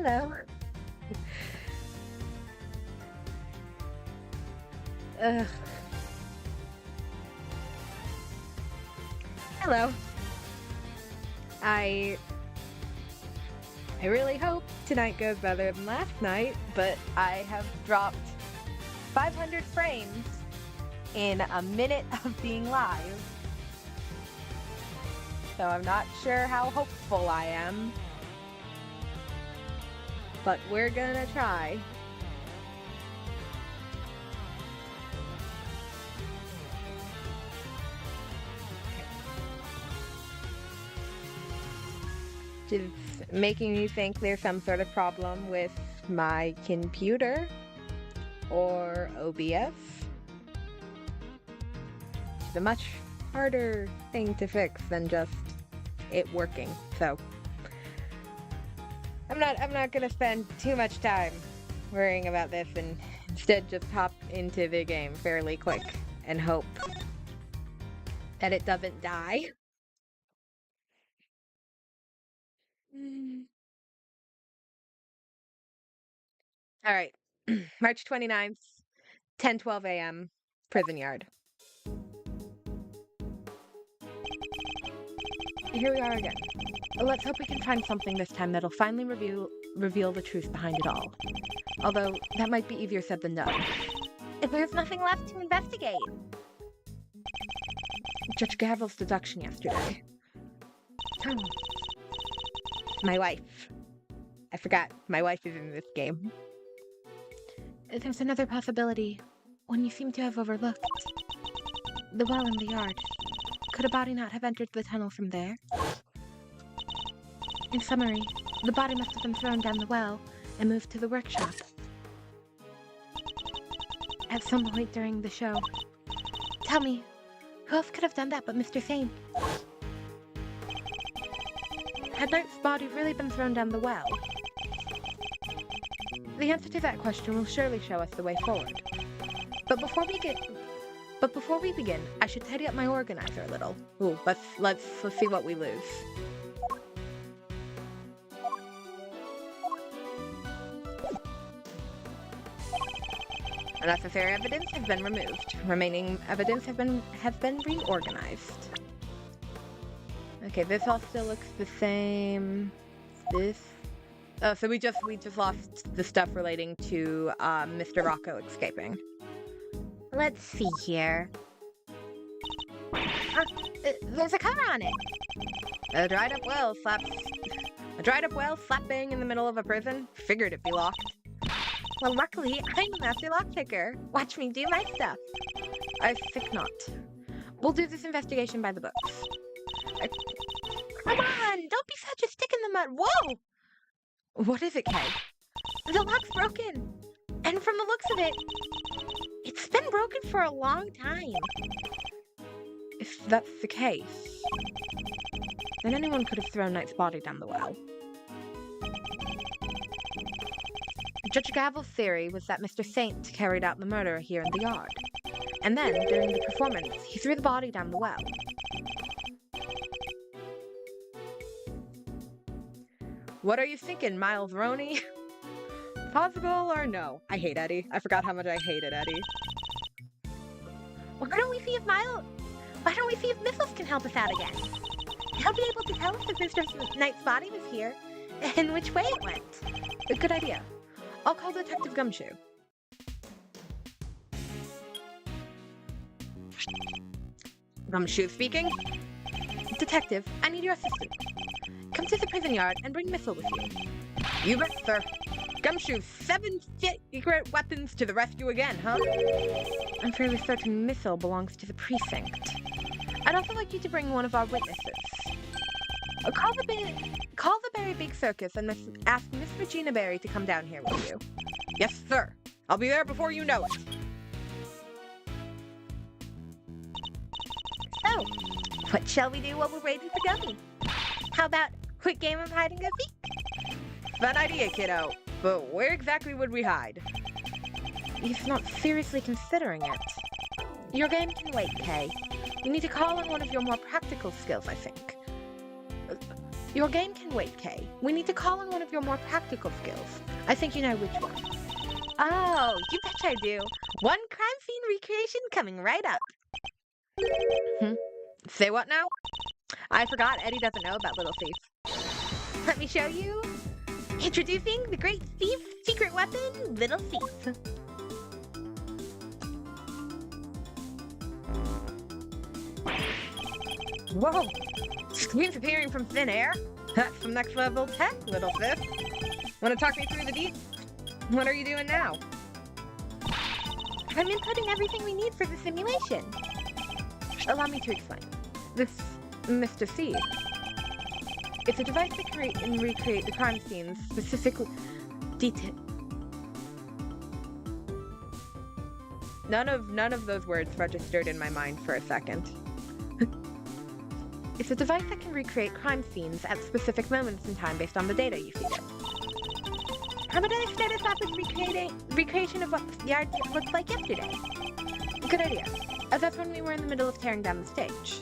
Hello. Ugh. Hello. I I really hope tonight goes better than last night, but I have dropped 500 frames in a minute of being live. So I'm not sure how hopeful I am. But we're gonna try. Is making me think there's some sort of problem with my computer or OBS. It's a much harder thing to fix than just it working. So I'm not gonna spend too much time worrying about this and instead just hop into the game fairly quick and hope that it doesn't die. All right. March 29th, 10:12 a.m., prison yard. Here we are again. Let's hope we can find something this time that'll finally reveal the truth behind it all. Although, that might be easier said than done. If there's nothing left to investigate. Judge Gavel's deduction yesterday. My wife. I forgot, my wife is in this game. There's another possibility, one you seem to have overlooked. The well in the yard. Could a body not have entered the tunnel from there? In summary, the body must have been thrown down the well and moved to the workshop. At some point during the show. Tell me, who else could have done that but Mr. Saint? Had Knight's body really been thrown down the well? The answer to that question will surely show us the way forward. But before we begin, I should tidy up my organizer a little. Ooh, let's see what we lose. Unnecessary evidence has been removed. Remaining evidence has been reorganized. Okay, this all still looks the same. This. Oh, so we just lost the stuff relating to Mr. Rocco escaping. Let's see here. There's a cover on it. A dried up well slap bang in the middle of a prison. Figured it'd be locked. Well, luckily, I'm a master lockpicker. Watch me do my stuff. I think not. We'll do this investigation by the books. Come on! Don't be such a stick in the mud. Whoa! What is it, Kay? The lock's broken. And from the looks of it, it's been broken for a long time. If that's the case, then anyone could have thrown Knight's body down the well. Judge Gavel's theory was that Mr. Saint carried out the murder here in the yard. And then, during the performance, he threw the body down the well. What are you thinking, Miles Roney? Possible or no? I hate Eddie. I forgot how much I hated Eddie. Why don't we see if Mythos can help us out again? He'll be able to tell us if Mr. Knight's body was here and which way it went. A good idea. I'll call Detective Gumshoe. Gumshoe speaking. Detective, I need your assistance. Come to the prison yard and bring Missile with you. You bet, sir. Gumshoe, 7 secret weapons to the rescue again, huh? I'm fairly certain Missile belongs to the precinct. I'd also like you to bring one of our witnesses. Call the Berry Big Circus and ask Miss Regina Berry to come down here with you. Yes, sir. I'll be there before you know it. So, what shall we do while we're waiting for Gummy? How about a quick game of hide and go seek? Fun idea, kiddo. But where exactly would we hide? He's not seriously considering it. Your game can wait, Kay. You need to call on one of your more practical skills, I think. Your game can wait, Kay. We need to call on one of your more practical skills. I think you know which one. Oh, you betcha I do. One crime scene recreation coming right up. Say what now? I forgot Eddie doesn't know about Little Thief. Let me show you. Introducing the Great Thief's secret weapon, Little Thief. Whoa! Screams appearing from thin air? That's some next level tech, Little Thief. Wanna talk me through the deep? What are you doing now? I'm inputting everything we need for the simulation. Allow me to explain. This Mr. C. It's a device that can recreate the crime scenes, specifically detail. None of those words registered in my mind for a second. It's a device that can recreate crime scenes at specific moments in time based on the data you feed it. How about I start us off with recreation of what the yard looked like yesterday? Good idea. That's when we were in the middle of tearing down the stage.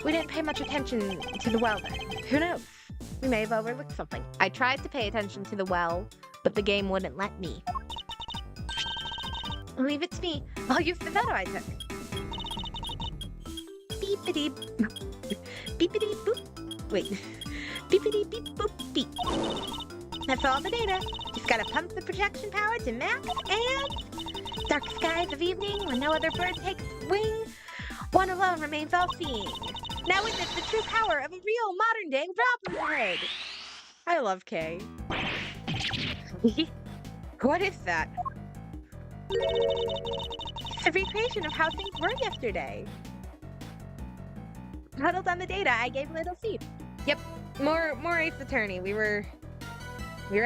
We didn't pay much attention to the well then. Who knows? We may have overlooked something. I tried to pay attention to the well, but the game wouldn't let me. Leave it to me. I'll use the photo I took. Beepity beepity boop. Wait. Beepity beep boop beep. That's all the data. Just gotta pump the projection power to max and dark skies of evening when no other bird takes wing. One alone remains all seeing. Now witness the true power of a real modern day Robin Hood. I love Kay. What is that? It's a recreation of how things were yesterday. Huddled on the data I gave Little Thief. Yep, more Ace Attorney. We were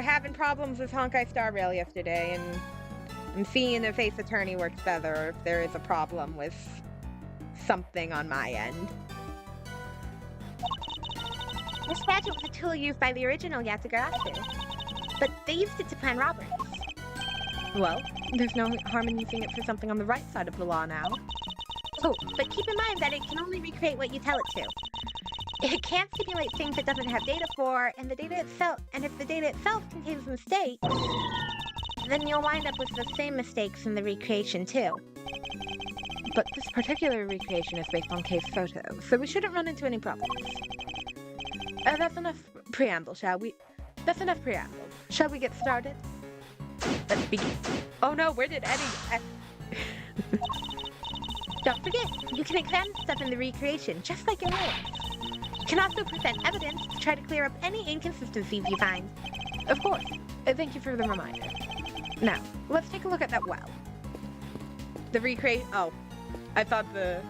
having problems with Honkai Star Rail yesterday, and I'm seeing if Ace Attorney works better, or if there is a problem with something on my end. This gadget was a tool used by the original Yatagarasu, but they used it to plan robberies. Well, there's no harm in using it for something on the right side of the law now. Oh, but keep in mind that it can only recreate what you tell it to. It can't simulate things it doesn't have data for, and if the data itself contains mistakes, then you'll wind up with the same mistakes in the recreation too. But this particular recreation is based on case photos, so we shouldn't run into any problems. That's enough preamble, shall we? That's enough preamble. Shall we get started? Let's begin. Oh no, where did Eddie... Don't forget, you can examine stuff in the recreation, just like it is. You can also present evidence to try to clear up any inconsistencies you find. Of course. Thank you for the reminder. Now, let's take a look at that well. The recreation... Oh. I thought the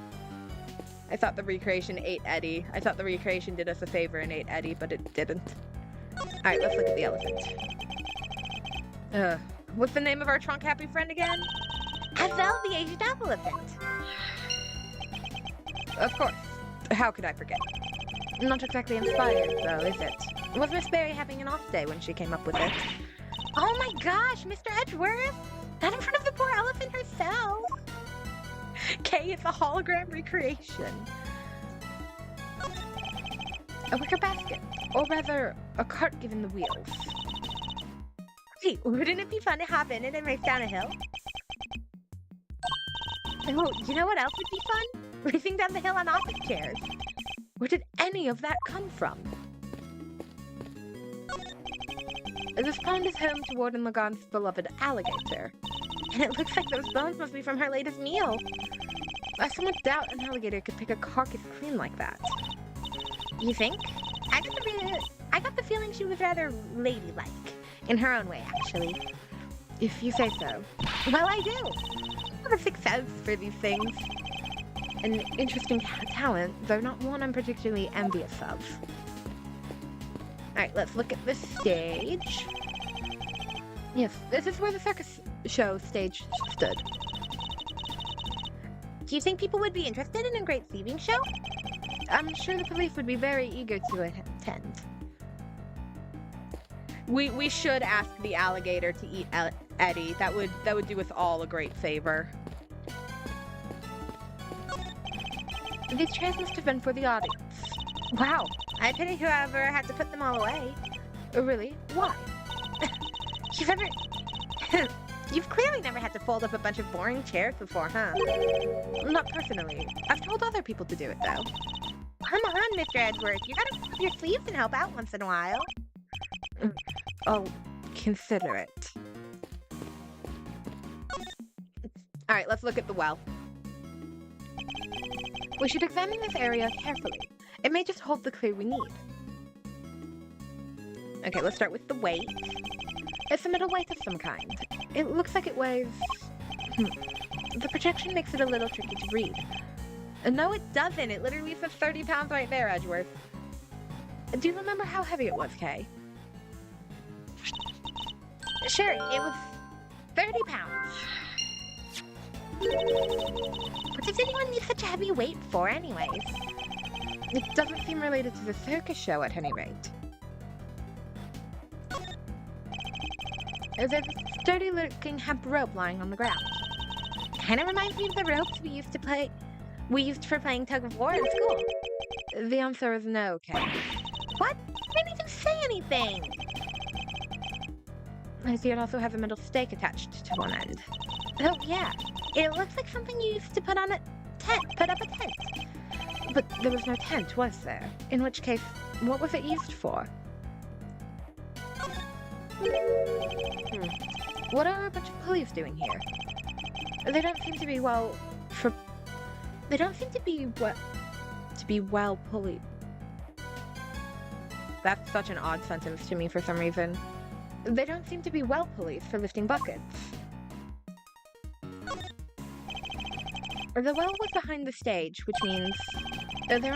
recreation ate Eddie. I thought the recreation did us a favor and ate Eddie, but it didn't. Alright, let's look at the elephant. What's the name of our trunk happy friend again? Hazel the aged elephant. Of course. How could I forget? Not exactly inspired, though, is it? Was Miss Berry having an off day when she came up with it? Oh my gosh, Mr. Edgeworth! Not in front of the poor elephant herself! Kay, it's a hologram recreation. A wicker basket, or rather, a cart given the wheels. Hey, wouldn't it be fun to hop in it and race down a hill? Oh, you know what else would be fun? Racing down the hill on office chairs. Where did any of that come from? This pond is home to Warden Lagan's beloved alligator. And it looks like those bones must be from her latest meal. I somewhat doubt an alligator could pick a carcass clean like that. You think? I got the feeling she was rather ladylike. In her own way, actually. If you say so. Well, I do. I have a sixth sense for these things. An interesting talent, though not one I'm particularly envious of. Alright, let's look at the stage. Yes, this is where the circus show stage stood. Do you think people would be interested in a great thieving show? I'm sure the police would be very eager to attend. We should ask the alligator to eat Eddie. That would do us all a great favor. These chairs must have been for the audience. Wow, I pity whoever had to put them all away. Really? Why? You've ever... You've clearly never had to fold up a bunch of boring chairs before, huh? Not personally. I've told other people to do it, though. Come on, Mr. Edgeworth. You gotta roll up your sleeves and help out once in a while. I'll consider it. Alright, let's look at the well. We should examine this area carefully. It may just hold the clue we need. Okay, let's start with the weight. It's a middleweight of some kind. It looks like it weighs... The projection makes it a little tricky to read. No, it doesn't. It literally says 30 pounds right there, Edgeworth. Do you remember how heavy it was, Kay? Sure, it was 30 pounds. What does anyone need such a heavy weight for, anyways? It doesn't seem related to the circus show, at any rate. There's a sturdy-looking hemp rope lying on the ground. Kinda reminds me of the ropes we used for playing tug-of-war in school. The answer is no, Kay. What? I didn't even say anything! I see it also has a metal stake attached to one end. Oh, yeah. It looks like something you used to put up a tent. But there was no tent, was there? In which case, what was it used for? What are a bunch of police doing here? They don't seem to be well policed. That's such an odd sentence to me for some reason. They don't seem to be well policed for lifting buckets. The well was behind the stage, which means there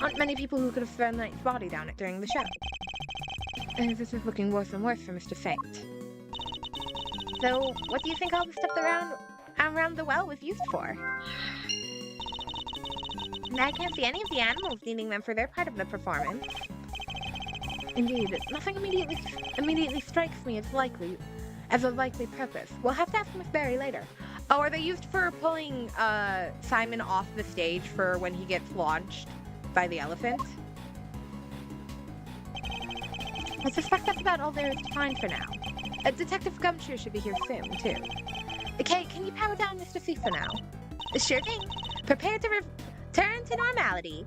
aren't many people who could have thrown Knight's body down it during the show. This is looking worse and worse for Mr. Fate. So, what do you think all the stuff around the well was used for? I can't see any of the animals needing them for their part of the performance. Indeed, nothing immediately strikes me as a likely purpose. We'll have to ask Miss Berry later. Oh, are they used for pulling Simon off the stage for when he gets launched by the elephant? I suspect that's about all there is to find for now. Detective Gumshoe should be here soon, too. Okay, can you power down Mr. C for now? Sure thing. Prepare to return to normality.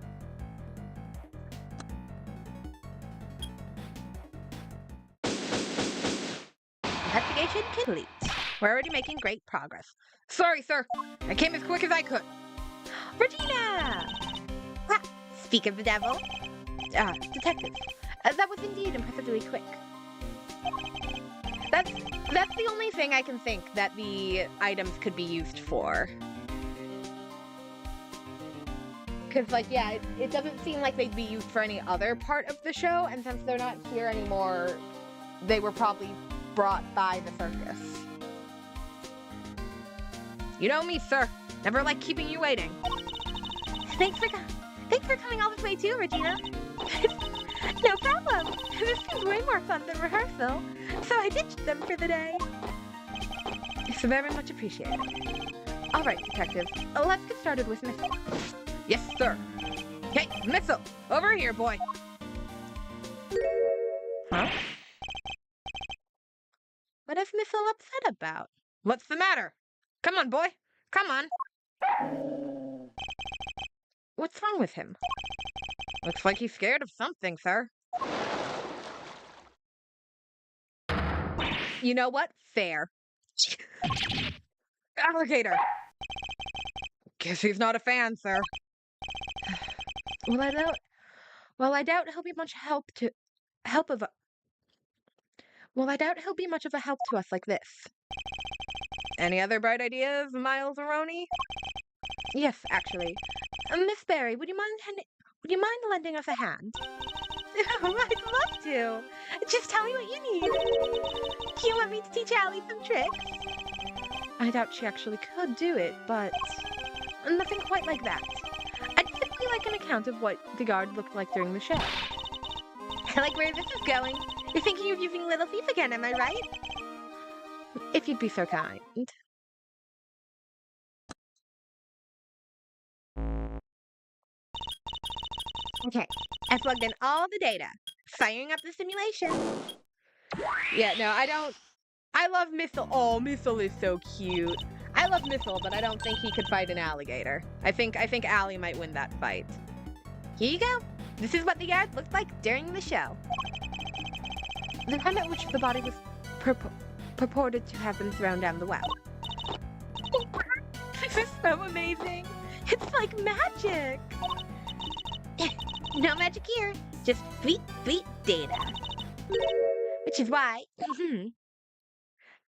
Investigation complete. We're already making great progress. Sorry, sir. I came as quick as I could. Regina! Ah, speak of the devil. Detective. That was indeed impressively quick. That's the only thing I can think that the items could be used for. Because, like, yeah, it doesn't seem like they'd be used for any other part of the show, and since they're not here anymore, they were probably brought by the circus. You know me, sir. Never like keeping you waiting. Thanks for coming all this way too, Regina. No problem. This seems way more fun than rehearsal, so I ditched them for the day. It's very much appreciated. All right, Detective. Let's get started with Missile. Yes, sir. Hey, Missile! Over here, boy! Huh? What is Missile upset about? What's the matter? Come on, boy! Come on! What's wrong with him? Looks like he's scared of something, sir. You know what? Fair. Alligator! Guess he's not a fan, sir. Well, I doubt he'll be much of a help to us like this. Any other bright ideas, Miles Aroni? Yes, actually. Miss Berry, would you mind lending us a hand? I'd love to. Just tell me what you need. Do you want me to teach Allie some tricks? I doubt she actually could do it, but nothing quite like that. I'd simply like an account of what the guard looked like during the show. I like where this is going. You're thinking of using Little Thief again, am I right? If you'd be so kind. Okay, I plugged in all the data, firing up the simulation. Yeah, no, I don't. I love Missile. Oh, Missile is so cute. I love Missile, but I don't think he could fight an alligator. I think Allie might win that fight. Here you go. This is what the yard looked like during the show. The time at which the body was purported to have been thrown down the well. This is so amazing. It's like magic. No magic here, just sweet data. Which is why.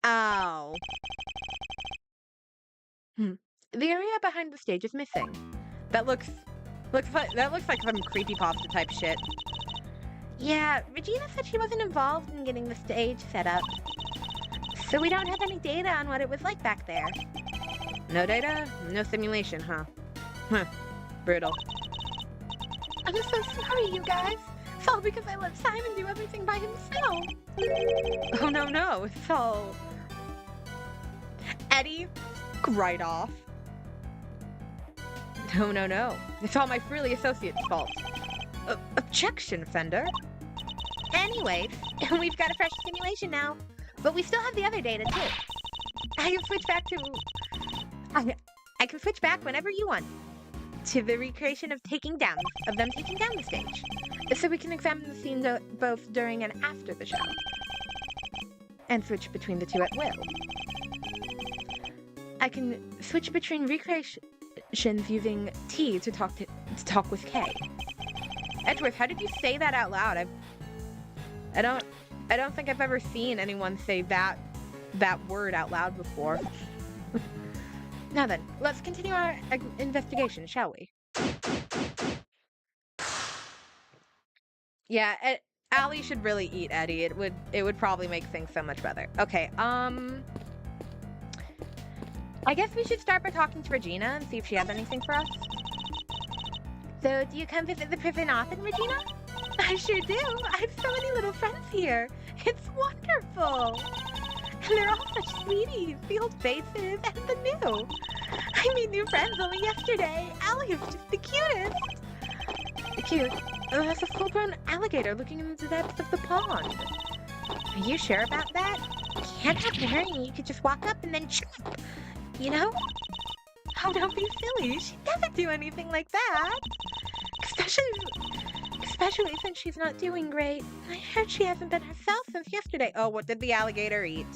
Oh. The area behind the stage is missing. That looks like some creepypasta type shit. Yeah, Regina said she wasn't involved in getting the stage set up. So we don't have any data on what it was like back there. No data? No simulation, huh? Brutal. I'm so sorry, you guys. It's all because I let Simon do everything by himself. Oh, no. It's all... Eddie, right off. No. It's all my Frilly Associates' fault. Objection, Fender. Anyways, we've got a fresh simulation now. But we still have the other data, too. I can switch back to... I can switch back whenever you want. To the recreation of them taking down the stage. So we can examine the scene both during and after the show. And switch between the two at will. I can switch between recreations using T to talk with K. Edgeworth, how did you say that out loud? I don't think I've ever seen anyone say that word out loud before. Now then, let's continue our investigation, shall we? Yeah, Allie should really eat Eddie. It would probably make things so much better. Okay, I guess we should start by talking to Regina and see if she has anything for us. So, do you come visit the prison often, Regina? I sure do. I have so many little friends here. It's wonderful. And they're all such sweeties, the old faces and the new. I made new friends only yesterday. Allie is just the cutest. Cute. There's a full-grown alligator looking into the depths of the pond. Are you sure about that? Can't have to hurry. You could just walk up and then chop. You know? Oh, don't be silly. She doesn't do anything like that. Especially since she's not doing great. I heard she hasn't been herself since yesterday. Oh, what did the alligator eat?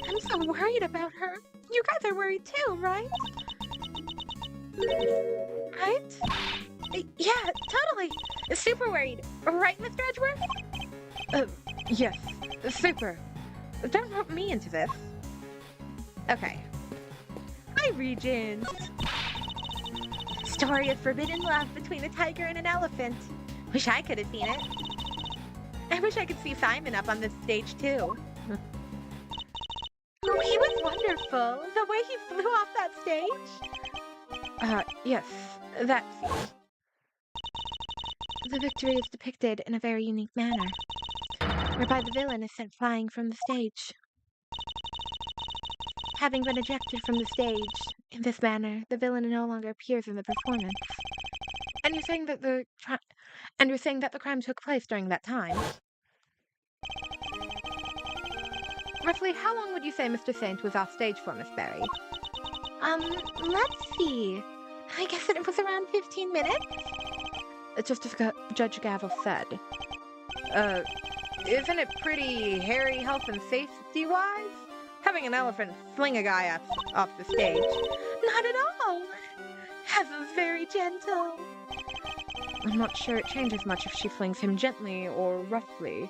I'm so worried about her. You guys are worried too, right? Right? Yeah, totally. Super worried. Right, Mr. Edgeworth? Yes. Super. Don't rope me into this. Okay. Hi, Regent. Story of forbidden love between a tiger and an elephant. Wish I could have seen it. I wish I could see Simon up on this stage, too. Oh, he was wonderful. The way he flew off that stage. Yes. That scene. The victory is depicted in a very unique manner, whereby the villain is sent flying from the stage. Having been ejected from the stage, in this manner, the villain no longer appears in the performance. And you're saying that the crime took place during that time? Roughly how long would you say Mr. Saint was off stage for, Miss Berry? Let's see. I guess it was around 15 minutes? Just as Judge Gavel said. Isn't it pretty hairy health and safety-wise? Having an elephant fling a guy off the stage. Not at all. Heather's very gentle. I'm not sure it changes much if she flings him gently or roughly.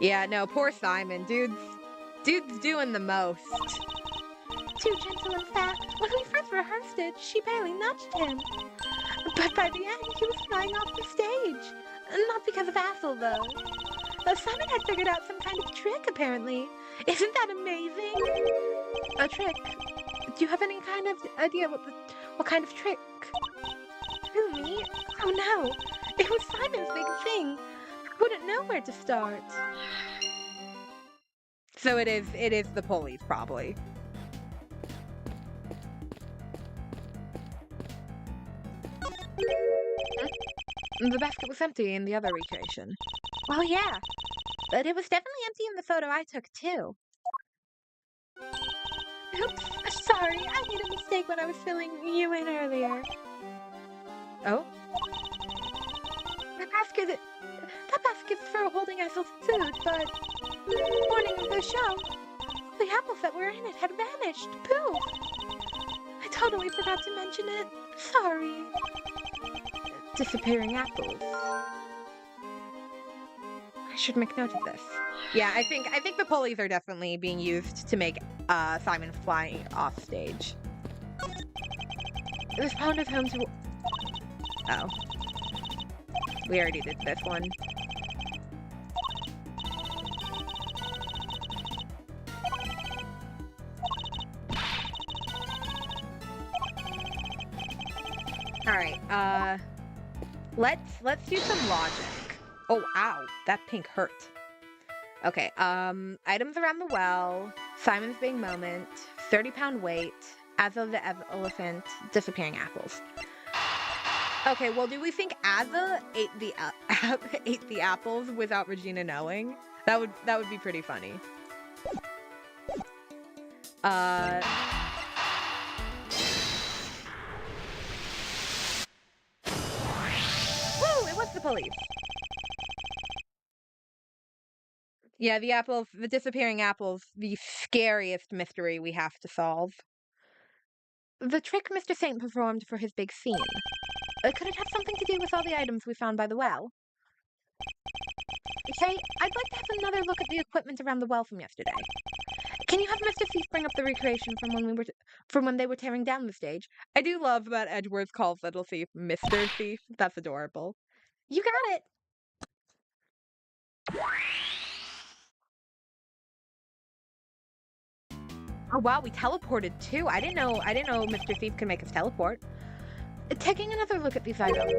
Yeah, no, poor Simon. Dude's doing the most. Too gentle, in fact. When we first rehearsed it, she barely nudged him. But by the end, he was flying off the stage. Not because of Athel, though. Simon had figured out some kind of trick, apparently. Isn't that amazing? A trick? Do you have any kind of idea what kind of trick? Who, me? Oh no! It was Simon's big thing. I wouldn't know where to start. So it is the police, probably. The basket was empty in the other recreation. Oh, yeah. But it was definitely empty in the photo I took, too. Oops, sorry. I made a mistake when I was filling you in earlier. Oh? That basket's for holding Ethel's food, but morning of the show, the apples that were in it had vanished. Poof! I totally forgot to mention it. Sorry. Disappearing apples. I should make note of this. Yeah, I think the pulleys are definitely being used to make Simon fly off stage. This pond is home to... Oh. We already did this one. Alright, let's do some logic. Oh, ow, that pink hurt. Okay, items around the well, Simon's big moment, 30-pound weight, Azza the elephant, disappearing apples. Okay, well, do we think Azza ate the apples without Regina knowing? That would be pretty funny. Woo! It was the police. Yeah, the disappearing apples, the scariest mystery we have to solve. The trick Mr. Saint performed for his big scene. Could it have something to do with all the items we found by the well? Okay, I'd like to have another look at the equipment around the well from yesterday. Can you have Mr. Thief bring up the recreation from when they were tearing down the stage? I do love that Edgeworth calls Little Thief Mr. Thief. That's adorable. You got it. Oh wow, we teleported too. I didn't know Mr. Thief could make us teleport. Taking another look at these items,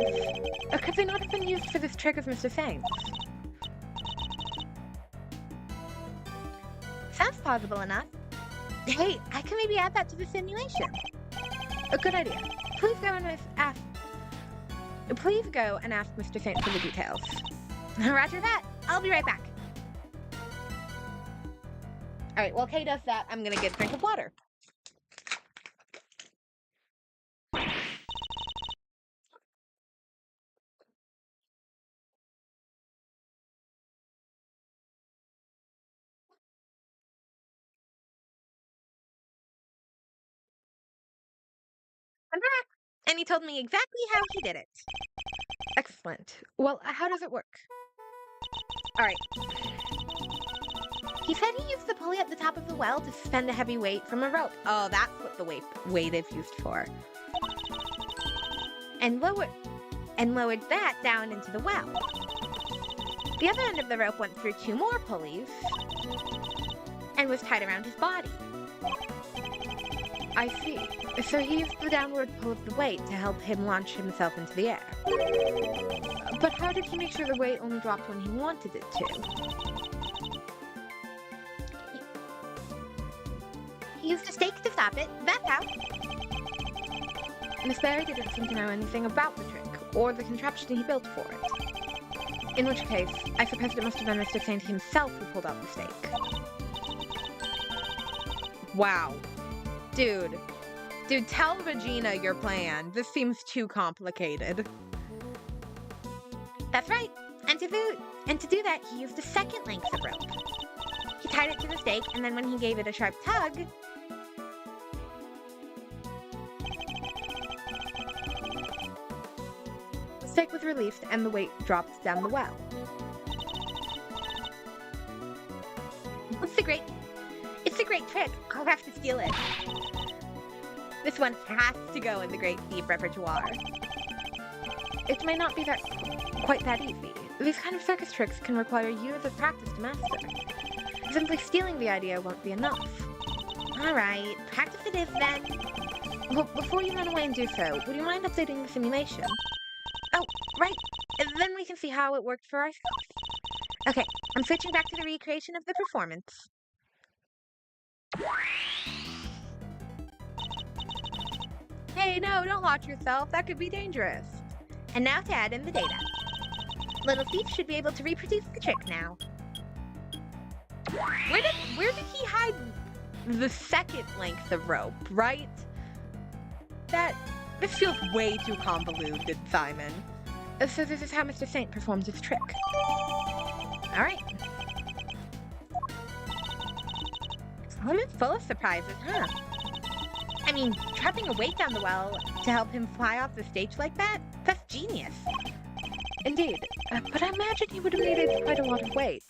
could they not have been used for this trick of Mr. Saint's? Sounds plausible enough. Hey, I can maybe add that to the simulation. A good idea. Please go and ask Mr. Saint for the details. Roger that. I'll be right back. Alright, while Kay does that, I'm gonna get a drink of water. I'm back! And he told me exactly how he did it. Excellent. Well, how does it work? Alright. He said he used the pulley at the top of the well to suspend a heavy weight from a rope. Oh, that's what the weight is used for. And lowered that down into the well. The other end of the rope went through 2 more pulleys and was tied around his body. I see. So he used the downward pull of the weight to help him launch himself into the air. But how did he make sure the weight only dropped when he wanted it to? He used a stake to stop it. That's how. Miss Barry didn't seem to know anything about the trick, or the contraption he built for it. In which case, I suppose it must have been Mr. Saint himself who pulled out the stake. Wow. Dude, tell Regina your plan. This seems too complicated. That's right. And to do that, he used a second length of rope. He tied it to the stake, and then when he gave it a sharp tug, the stake was released and the weight dropped down the well. It's a great trick. I'll have to steal it. This one has to go in the Great Thief repertoire. It may not be quite that easy. These kind of circus tricks can require years of practice to master. Simply stealing the idea won't be enough. Alright, practice it is then. Well, before you run away and do so, would you mind updating the simulation? Oh, right. Then we can see how it worked for ourselves. Okay, I'm switching back to the recreation of the performance. Hey, no, don't launch yourself. That could be dangerous. And now to add in the data. Little Thief should be able to reproduce the trick now. Where did he hide the second length of rope, right? This feels way too convoluted, Simon. So this is how Mr. Saint performs his trick. Alright. Simon's full of surprises, huh? I mean, trapping a weight down the well to help him fly off the stage like that? That's genius. Indeed, but I imagine he would have needed quite a lot of weight.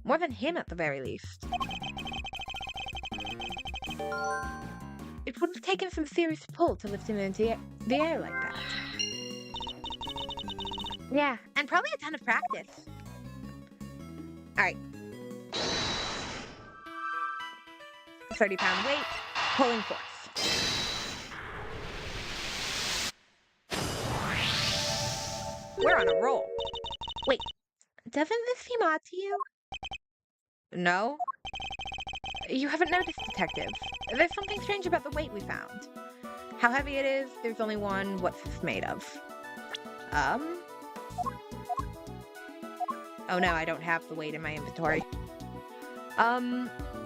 More than him at the very least. It would have taken some serious pull to lift him into the air like that. Yeah, and probably a ton of practice. Alright. 30-pound weight, pulling force. We're on a roll. Wait, doesn't this seem odd to you? No? You haven't noticed, Detective. There's something strange about the weight we found. How heavy it is, there's only one. What's this made of? Oh no, I don't have the weight in my inventory.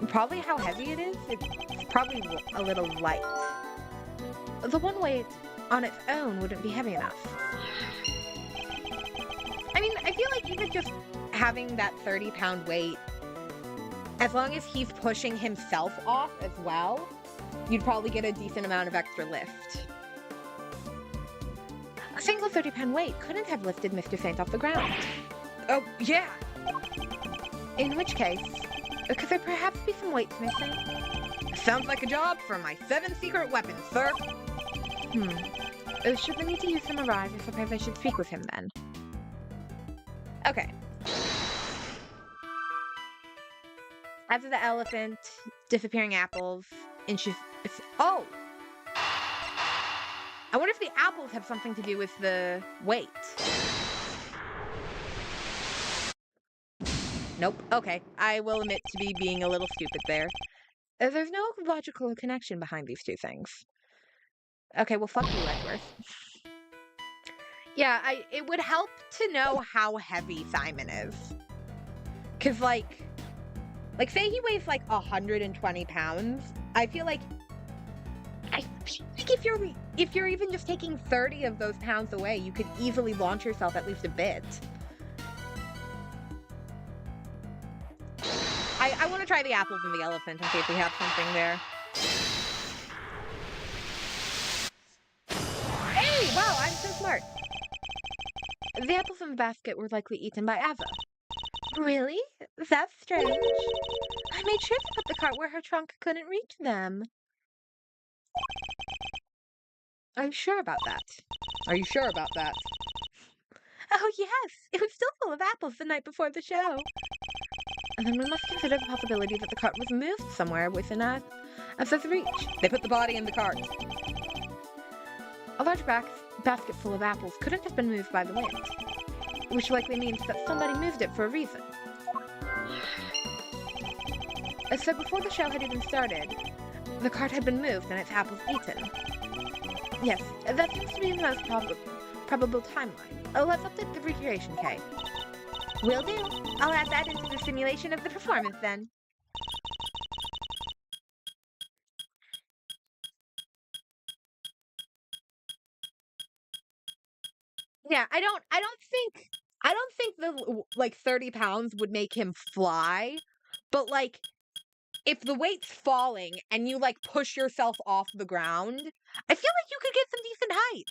Probably how heavy it is? It's probably a little light. The one weight on its own wouldn't be heavy enough. I mean, I feel like even just having that 30-pound weight, as long as he's pushing himself off as well, you'd probably get a decent amount of extra lift. A single 30-pound weight couldn't have lifted Mr. Saint off the ground. Oh, yeah! In which case, could there perhaps be some weights missing? Sounds like a job for my 7 secret weapons, sir! Should the need to use them arise, I suppose I should speak with him then. Okay. After the elephant, disappearing apples, oh! I wonder if the apples have something to do with the weight. Nope. Okay. I will admit to being a little stupid there. There's no logical connection behind these two things. Okay, well, fuck you, Edgeworth. Yeah, it would help to know how heavy Simon is. Cause like say he weighs like 120 pounds. I feel like if you're even just taking 30 of those pounds away, you could easily launch yourself at least a bit. I want to try the apples and the elephant and see if we have something there. Hey, wow, I'm so smart. The apples in the basket were likely eaten by Ava. Really? That's strange. I made sure to put the cart where her trunk couldn't reach them. Are you sure about that? Are you sure about that? Oh, yes. It was still full of apples the night before the show. And then we must consider the possibility that the cart was moved somewhere within Ava's reach. They put the body in the cart. A large basket full of apples couldn't have been moved by the wind, which likely means that somebody moved it for a reason. So before the show had even started, the cart had been moved and its apples eaten. Yes, that seems to be the most probable timeline. Let's update the recreation K. Will do. I'll add that into the simulation of the performance then. Yeah, I don't think the like 30 pounds would make him fly, but like if the weight's falling and you like push yourself off the ground, I feel like you could get some decent height.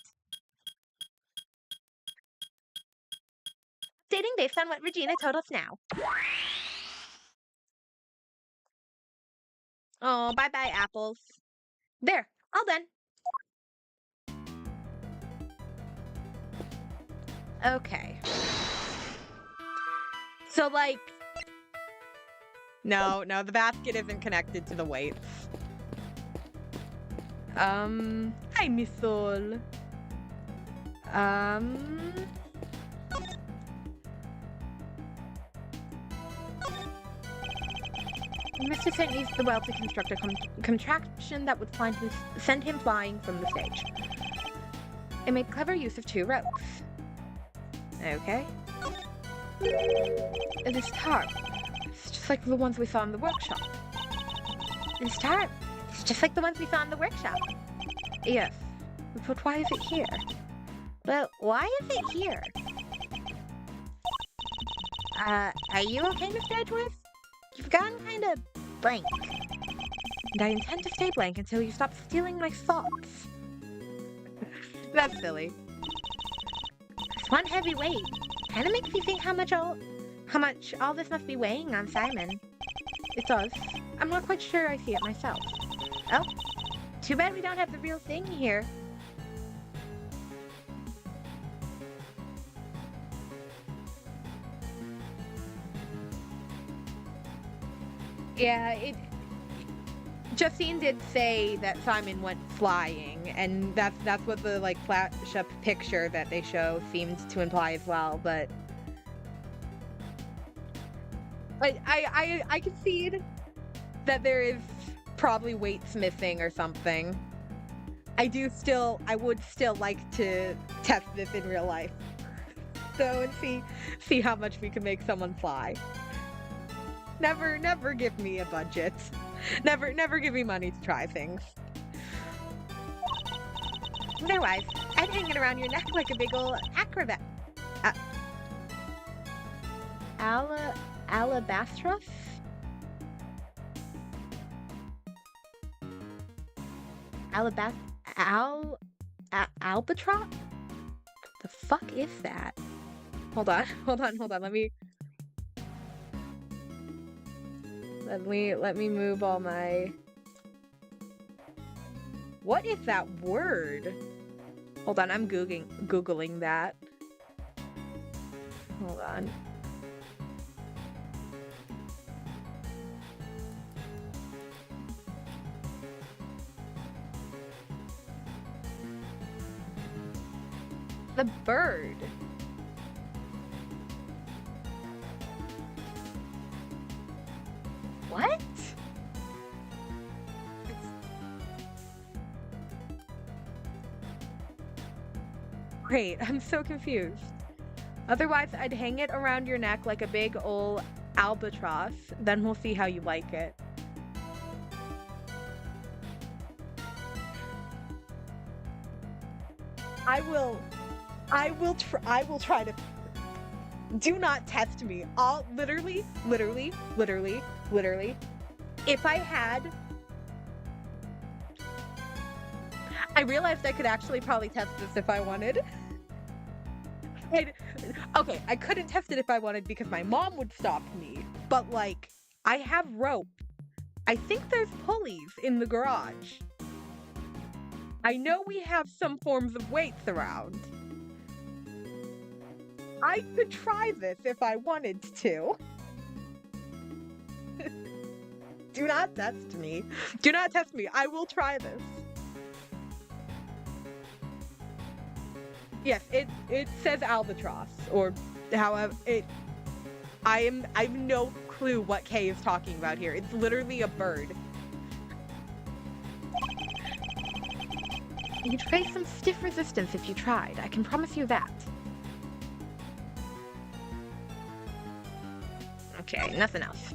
Updating based on what Regina told us now. Oh, bye-bye, apples. There, all done. Okay. So, like... No, the basket isn't connected to the weights. Hi, Miss Soul. Mr. Saint needs the well to construct a contraption that would send him flying from the stage. It made clever use of 2 ropes. Okay. This tarp. It's just like the ones we saw in the workshop. This tarp. It's just like the ones we saw in the workshop. Yes. But why is it here? But why is it here? Are you okay, Mr. Edgeworth? You've gone kind of blank. And I intend to stay blank until you stop stealing my thoughts. That's silly. This one heavy weight kind of makes me think how much all this must be weighing on Simon. It does. I'm not quite sure I see it myself. Oh, too bad we don't have the real thing here. Yeah, Justine did say that Simon went flying, and that's what the like flash-up picture that they show seemed to imply as well. But I concede that there is probably weights missing or something. I would still like to test this in real life, though, and see how much we can make someone fly. Never give me a budget. Never give me money to try things. Otherwise, I'd hang it around your neck like a big ol' acrobat. Alabastros? Albatross? The fuck is that? Hold on. Let me move all my... What is that word? Hold on, I'm Googling that. Hold on. The bird. What? Great, I'm so confused. Otherwise, I'd hang it around your neck like a big ol' albatross. Then we'll see how you like it. I will try to... Do not test me. I'll literally, if I had... I realized I could actually probably test this if I wanted. Okay, I couldn't test it if I wanted because my mom would stop me. But, like, I have rope. I think there's pulleys in the garage. I know we have some forms of weights around. I could try this if I wanted to. Do not test me. Do not test me. I will try this. Yes, it says albatross, or however I have no clue what Kay is talking about here. It's literally a bird. You'd face some stiff resistance if you tried. I can promise you that. Okay, nothing else.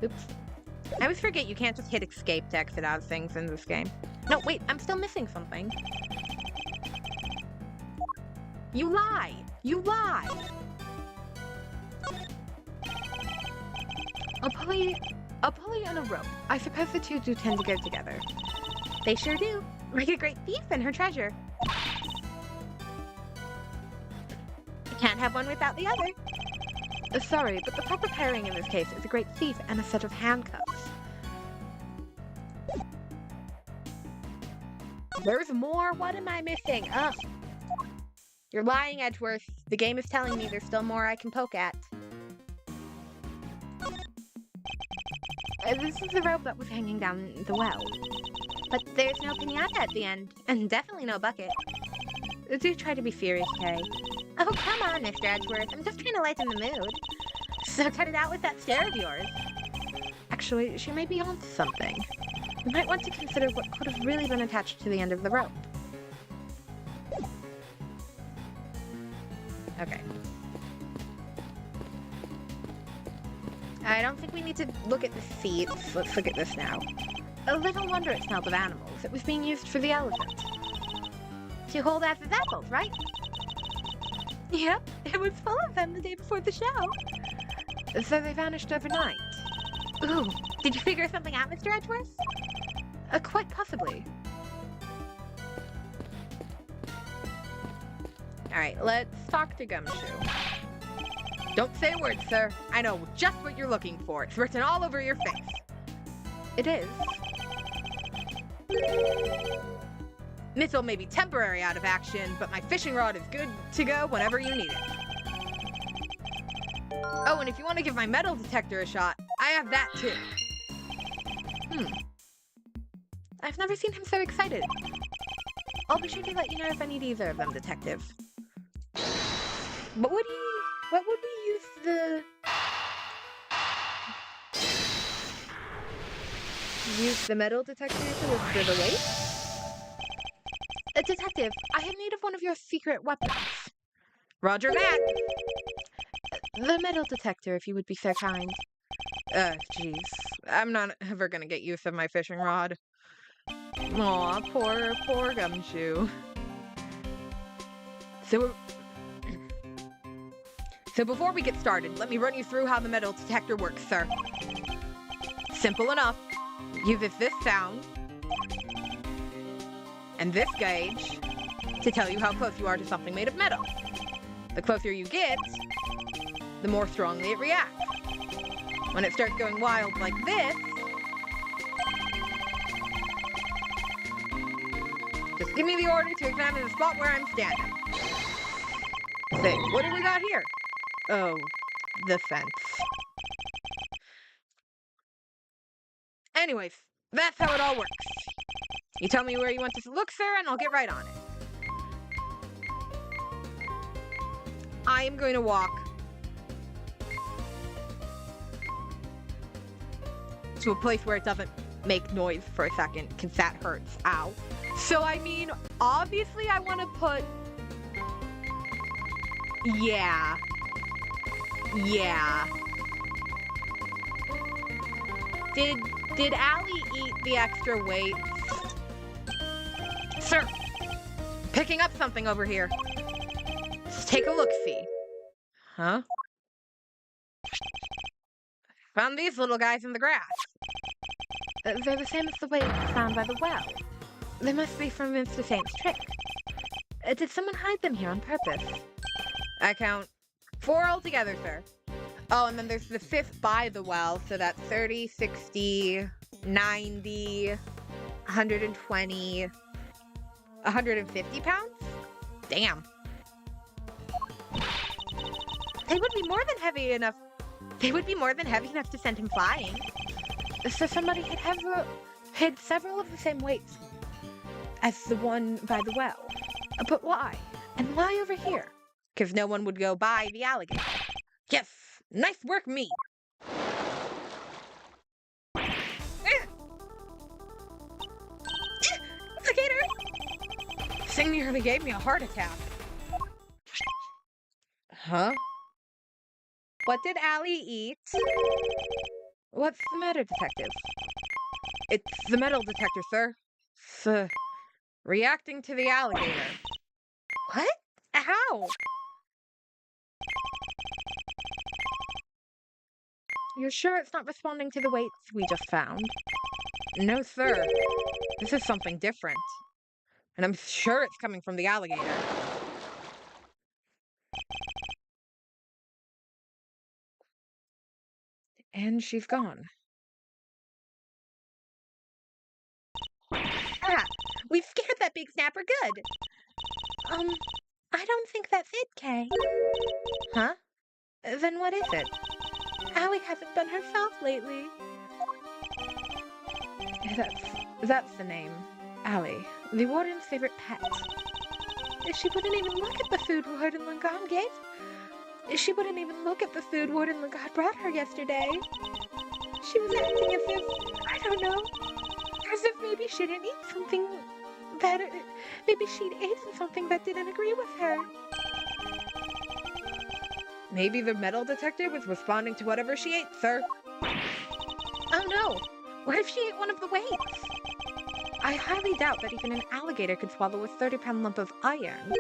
Oops. I always forget you can't just hit escape to exit out of things in this game. No, wait, I'm still missing something. You lie! You lie! A pulley and a rope. I suppose the two do tend to go together. They sure do. Like a great thief and her treasure. You can't have one without the other. Sorry, but the proper pairing in this case is a great thief and a set of handcuffs. There's more? What am I missing? Ugh. You're lying, Edgeworth. The game is telling me there's still more I can poke at. This is the rope that was hanging down the well. But there's no pinata at the end, and definitely no bucket. Do try to be serious, Kay. Oh, come on, Mr. Edgeworth. I'm just trying to lighten the mood. So cut it out with that stare of yours. Actually, she may be onto something. You might want to consider what could have really been attached to the end of the rope. Okay. I don't think we need to look at the seats. Let's look at this now. A little wonder it smelled of animals. It was being used for the elephant. To hold Az's apples, right? Yep, it was full of them the day before the show. So they vanished overnight. Ooh, did you figure something out, Mr. Edgeworth? Quite possibly. Alright, let's talk to Gumshoe. Don't say a word, sir. I know just what you're looking for. It's written all over your face. It is. Missile may be temporary out of action, but my fishing rod is good to go whenever you need it. Oh, and if you want to give my metal detector a shot, I have that too. I've never seen him so excited. I'll be sure to let you know if I need either of them, Detective. What would we use the... Use the metal detector to look for the weight? Detective, I have need of one of your secret weapons. Roger that! The metal detector, if you would be so kind. Jeez. I'm not ever gonna get use of my fishing rod. Aw, poor Gumshoe. So before we get started, let me run you through how the metal detector works, sir. Simple enough. Uses this sound and this gauge to tell you how close you are to something made of metal. The closer you get, the more strongly it reacts. When it starts going wild like this, just give me the order to examine the spot where I'm standing. Say, what do we got here? Oh, the fence. Anyways, that's how it all works. You tell me where you want to look, sir, and I'll get right on it. I am going to walk to a place where it doesn't make noise for a second, because that hurts. Ow. So, I mean, obviously I want to put... Yeah. Did Allie eat the extra weights? Sir, picking up something over here. Let's take a look-see. Huh? Found these little guys in the grass. They're the same as the weights found by the well. They must be from Mr. Saint's trick. Did someone hide them here on purpose? I count 4 altogether, sir. Oh, and then there's the 5th by the well, so that's 30, 60, 90, 120, 150 pounds? Damn. They would be more than heavy enough. They would be more than heavy enough to send him flying. So somebody hid several of the same weights as the one by the well. But why? And why over here? Because no one would go by the alligator. Yes! Nice work, me! Alligator! This thing nearly gave me a heart attack. Huh? What did Allie eat? What's the matter, Detective? It's the metal detector, sir. It's, reacting to the alligator. What? How? You're sure it's not responding to the weights we just found? No, sir. This is something different. And I'm sure it's coming from the alligator. And she's gone. Ah! We've scared that big snapper good! I don't think that's it, Kay. Huh? Then what is it? Allie hasn't been herself lately. That's the name. Allie, the warden's favorite pet. She wouldn't even look at the food Warden Langon gave. She wouldn't even look at the food Warden Langon brought her yesterday. She was acting as if, I don't know, as if maybe she didn't eat something that, maybe she'd eaten something that didn't agree with her. Maybe the metal detector was responding to whatever she ate, sir. Oh no! What if she ate one of the weights? I highly doubt that even an alligator could swallow a 30-pound lump of iron.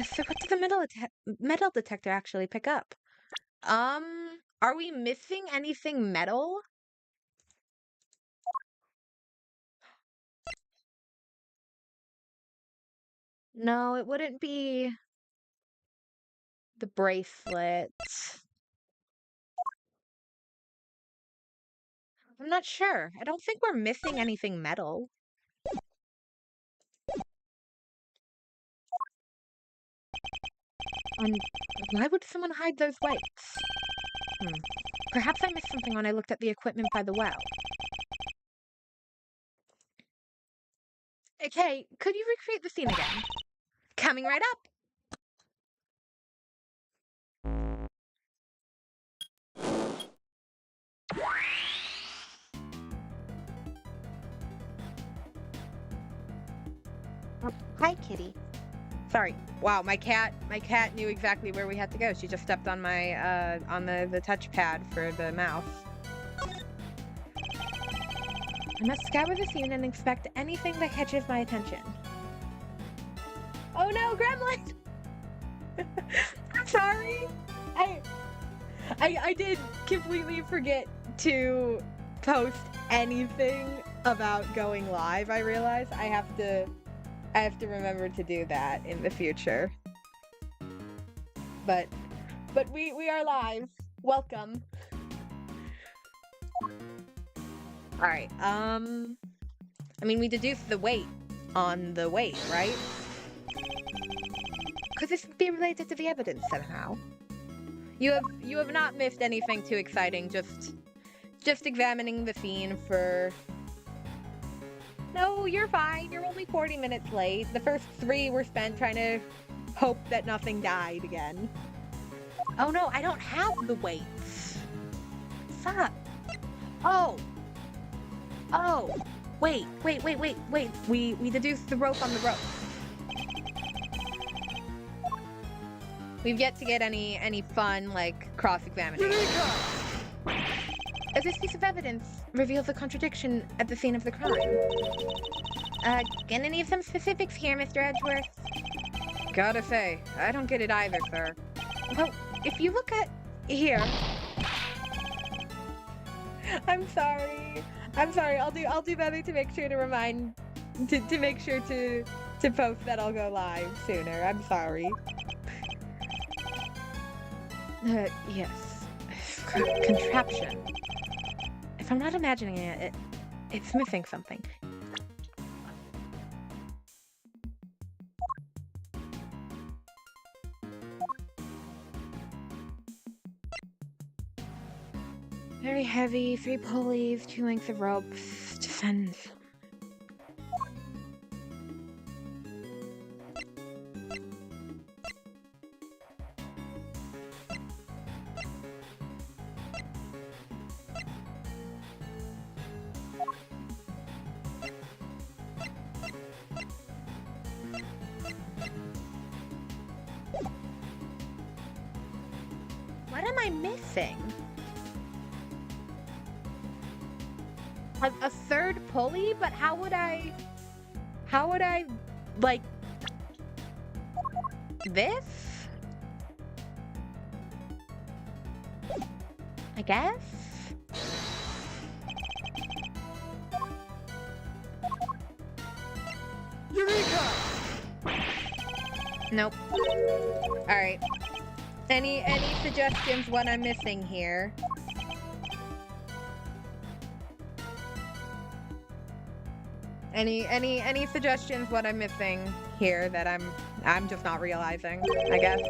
So what did the metal detector actually pick up? Are we missing anything metal? No, it wouldn't be the bracelet. I'm not sure. I don't think we're missing anything metal. And why would someone hide those weights? Perhaps I missed something when I looked at the equipment by the well. Okay, could you recreate the scene again? Coming right up! Hi, kitty. Sorry. Wow, my cat knew exactly where we had to go. She just stepped on my on the touchpad for the mouse. I must scour the scene and inspect anything that catches my attention. Oh no, gremlin! I'm sorry. I did completely forget to post anything about going live. I realize I have to remember to do that in the future. But we are live. Welcome. All right. I mean, we deduced the weight on the weight, right? Could this be related to the evidence somehow? You have not missed anything too exciting. Just examining the scene for. No, you're fine. You're only 40 minutes late. The first 3 were spent trying to hope that nothing died again. Oh no, I don't have the weights. Fuck. Oh. Oh. Wait. We deduced the rope on the rope. We've yet to get any fun, like, cross-examination. As this piece of evidence reveals a contradiction at the scene of the crime. Gonna need some specifics here, Mr. Edgeworth. Gotta say, I don't get it either, sir. Well, if you look at here. I'm sorry. I'll do better to make sure to remind to make sure to post that I'll go live sooner. I'm sorry. Yes. Contraption. If I'm not imagining it, it's missing something. Very heavy, 3 pulleys, 2 lengths of ropes, descends. What am I missing? A third pulley? But how would I, like, this? I guess? Eureka! Nope. Alright. Any suggestions what I'm missing here? Any suggestions what I'm missing here that I'm just not realizing, I guess?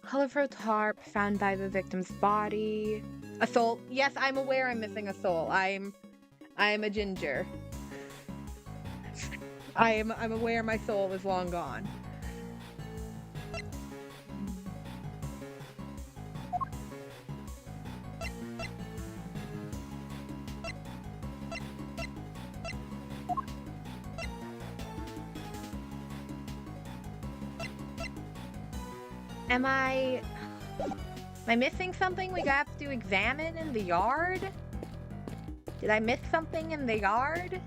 Colorful tarp found by the victim's body. A soul. Yes, I'm aware I'm missing a soul. I'm a ginger. I'm aware my soul is long gone. Am I missing something we have to examine in the yard? Did I miss something in the yard?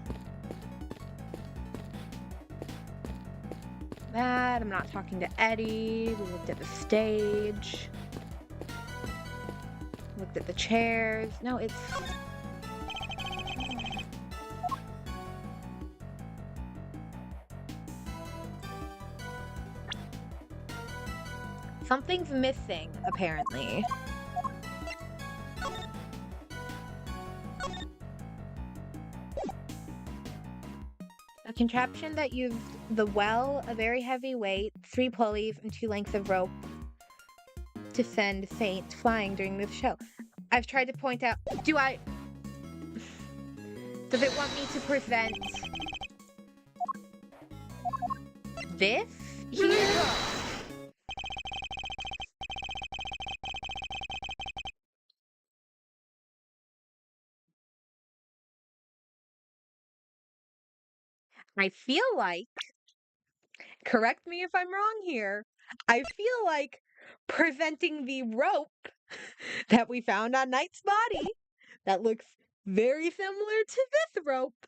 That, I'm not talking to Eddie. We looked at the stage. Looked at the chairs. No, it's... Something's missing, apparently. A contraption that used the well, a very heavy weight, 3 pulleys, and 2 lengths of rope to send Saint flying during this show. I've tried to point out... Does it want me to present... this? Here? I feel like, correct me if I'm wrong here, I feel like presenting the rope that we found on Knight's body that looks very similar to this rope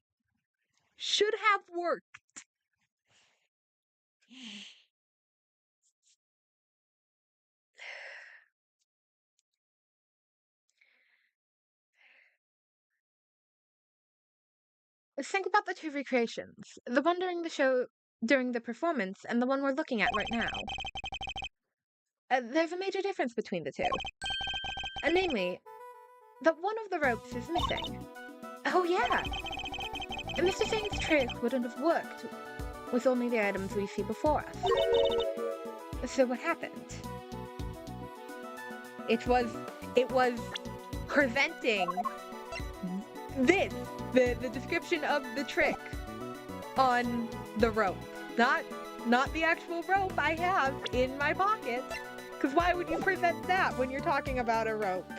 should have worked. Let's think about the 2 recreations. The one during the show, during the performance, and the one we're looking at right now. There's a major difference between the 2. Namely, that one of the ropes is missing. Oh yeah! And Mr. Saint's trick wouldn't have worked with only the items we see before us. So what happened? It was presenting this, the description of the trick on the rope. Not the actual rope I have in my pocket. Because why would you present that when you're talking about a rope?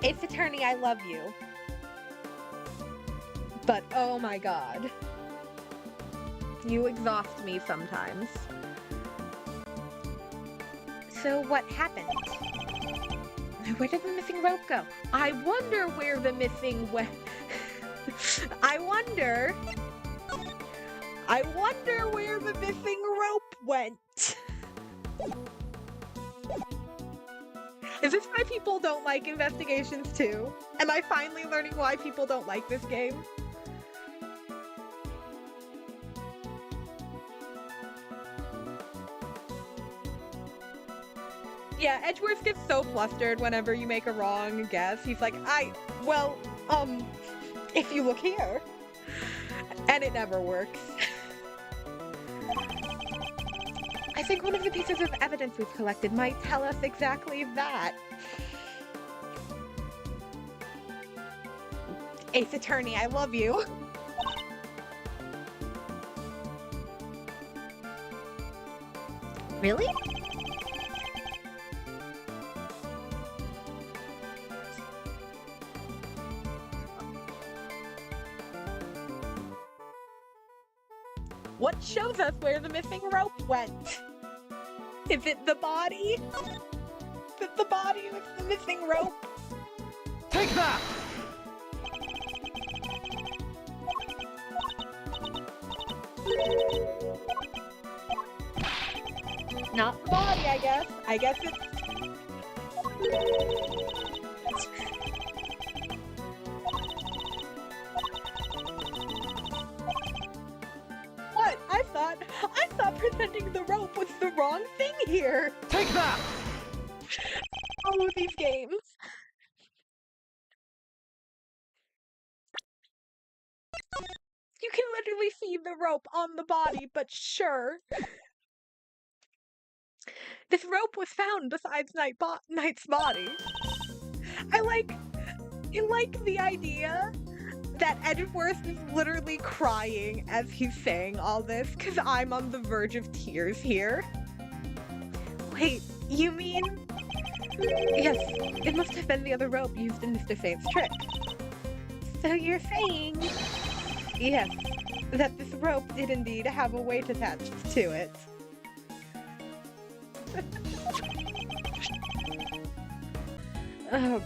Ace Attorney, I love you. But oh my god. You exhaust me sometimes. So what happened? Where did the missing rope go? I wonder where the missing I wonder where the missing rope went. Is this why people don't like investigations too? Am I finally learning why people don't like this game? Yeah, Edgeworth gets so flustered whenever you make a wrong guess. He's like, if you look here. And it never works. I think one of the pieces of evidence we've collected might tell us exactly that. Ace Attorney, I love you. Really? What shows us where the missing rope went? Is it the body? Is it the body with the missing rope? Take that! Not the body, I guess. I guess it's... What? I thought presenting the rope was the wrong thing here. Take that! Oh, these games. You can literally see the rope on the body, but sure. This rope was found besides Knight's body. I like the idea that Edgeworth is literally crying as he's saying all this, because I'm on the verge of tears here. Wait, you mean... Yes, it must have been the other rope used in Mr. Saint's trick. So you're saying... Yes, that this rope did indeed have a weight attached to it. Oh.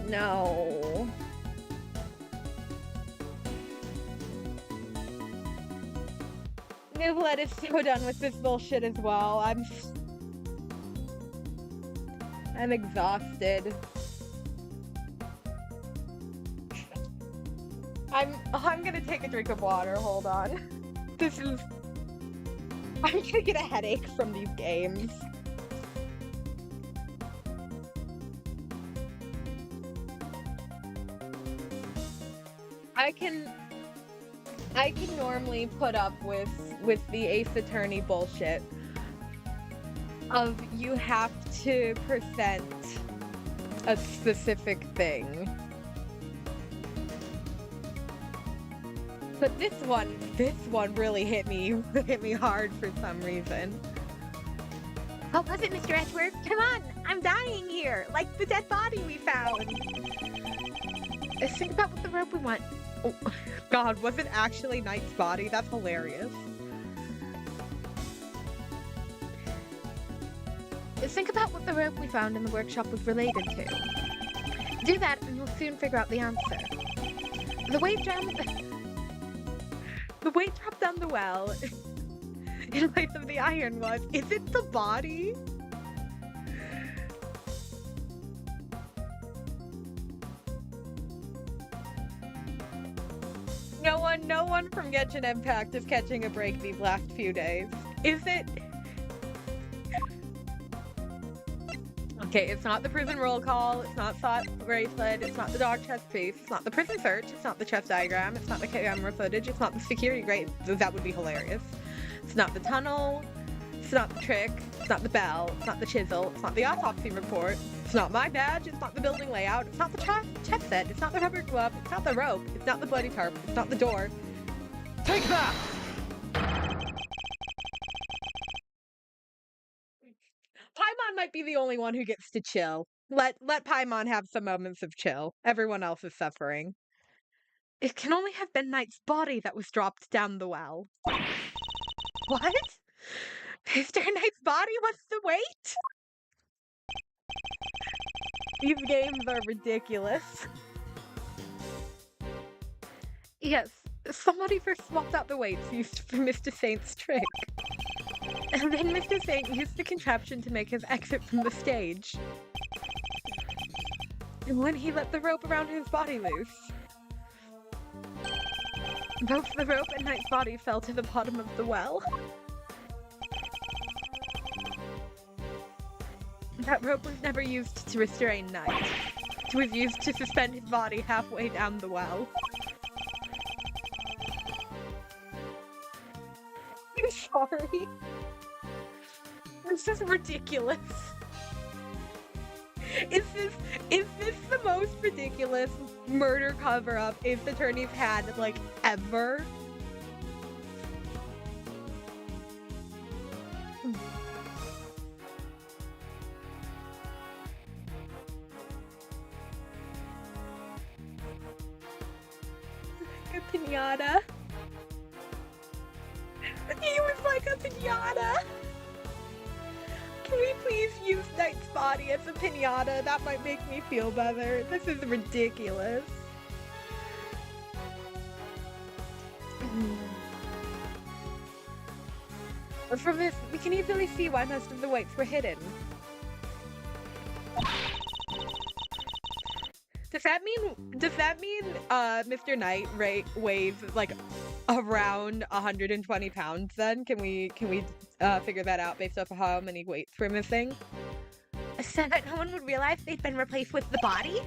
No. Nublet is so done with this bullshit as well. I'm exhausted. I'm gonna take a drink of water. Hold on. I'm gonna get a headache from these games. I can normally put up with the Ace Attorney bullshit of you have to present a specific thing. But this one really hit me hard for some reason. How was it, Mr. Edward? Come on, I'm dying here, like the dead body we found. Think about what the rope we want. Oh, God, was it actually Knight's body? That's hilarious. Think about what the rope we found in the workshop was related to. Do that and we'll soon figure out the answer. The weight dropped down the well in place of the iron was. Is it the body? No one from Genshin Impact is catching a break these last few days. Is it? Okay, it's not the prison roll call, it's not Thought bracelet, it's not the dog chest piece, it's not the prison search, it's not the chest diagram, it's not the camera footage, it's not the security grate. That would be hilarious. It's not the tunnel, it's not the trick, it's not the bell, it's not the chisel, it's not the autopsy report, it's not my badge, it's not the building layout, it's not the chest set, it's not the rubber glove, it's not the rope, it's not the bloody tarp, it's not the door. Take that! Paimon might be the only one who gets to chill. Let Paimon have some moments of chill. Everyone else is suffering. It can only have been Knight's body that was dropped down the well. What? Mr. Knight's body? What's the weight? These games are ridiculous. Yes, somebody first swapped out the weights used for Mr. Saint's trick. And then Mr. Saint used the contraption to make his exit from the stage. And when he let the rope around his body loose, both the rope and Knight's body fell to the bottom of the well. That rope was never used to restrain Knight. It was used to suspend his body halfway down the well. I'm sorry. This is ridiculous. Is this the most ridiculous murder cover-up Ace Attorney's had, like, ever? A pinata. He was like a pinata. Can we please use Knight's body as a pinata? That might make me feel better. This is ridiculous. From this, we can easily see why most of the weights were hidden. Does that mean Mr. Knight weighs like around 120 pounds then? Can we figure that out based off of how many weights we're missing? So that no one would realize they've been replaced with the body?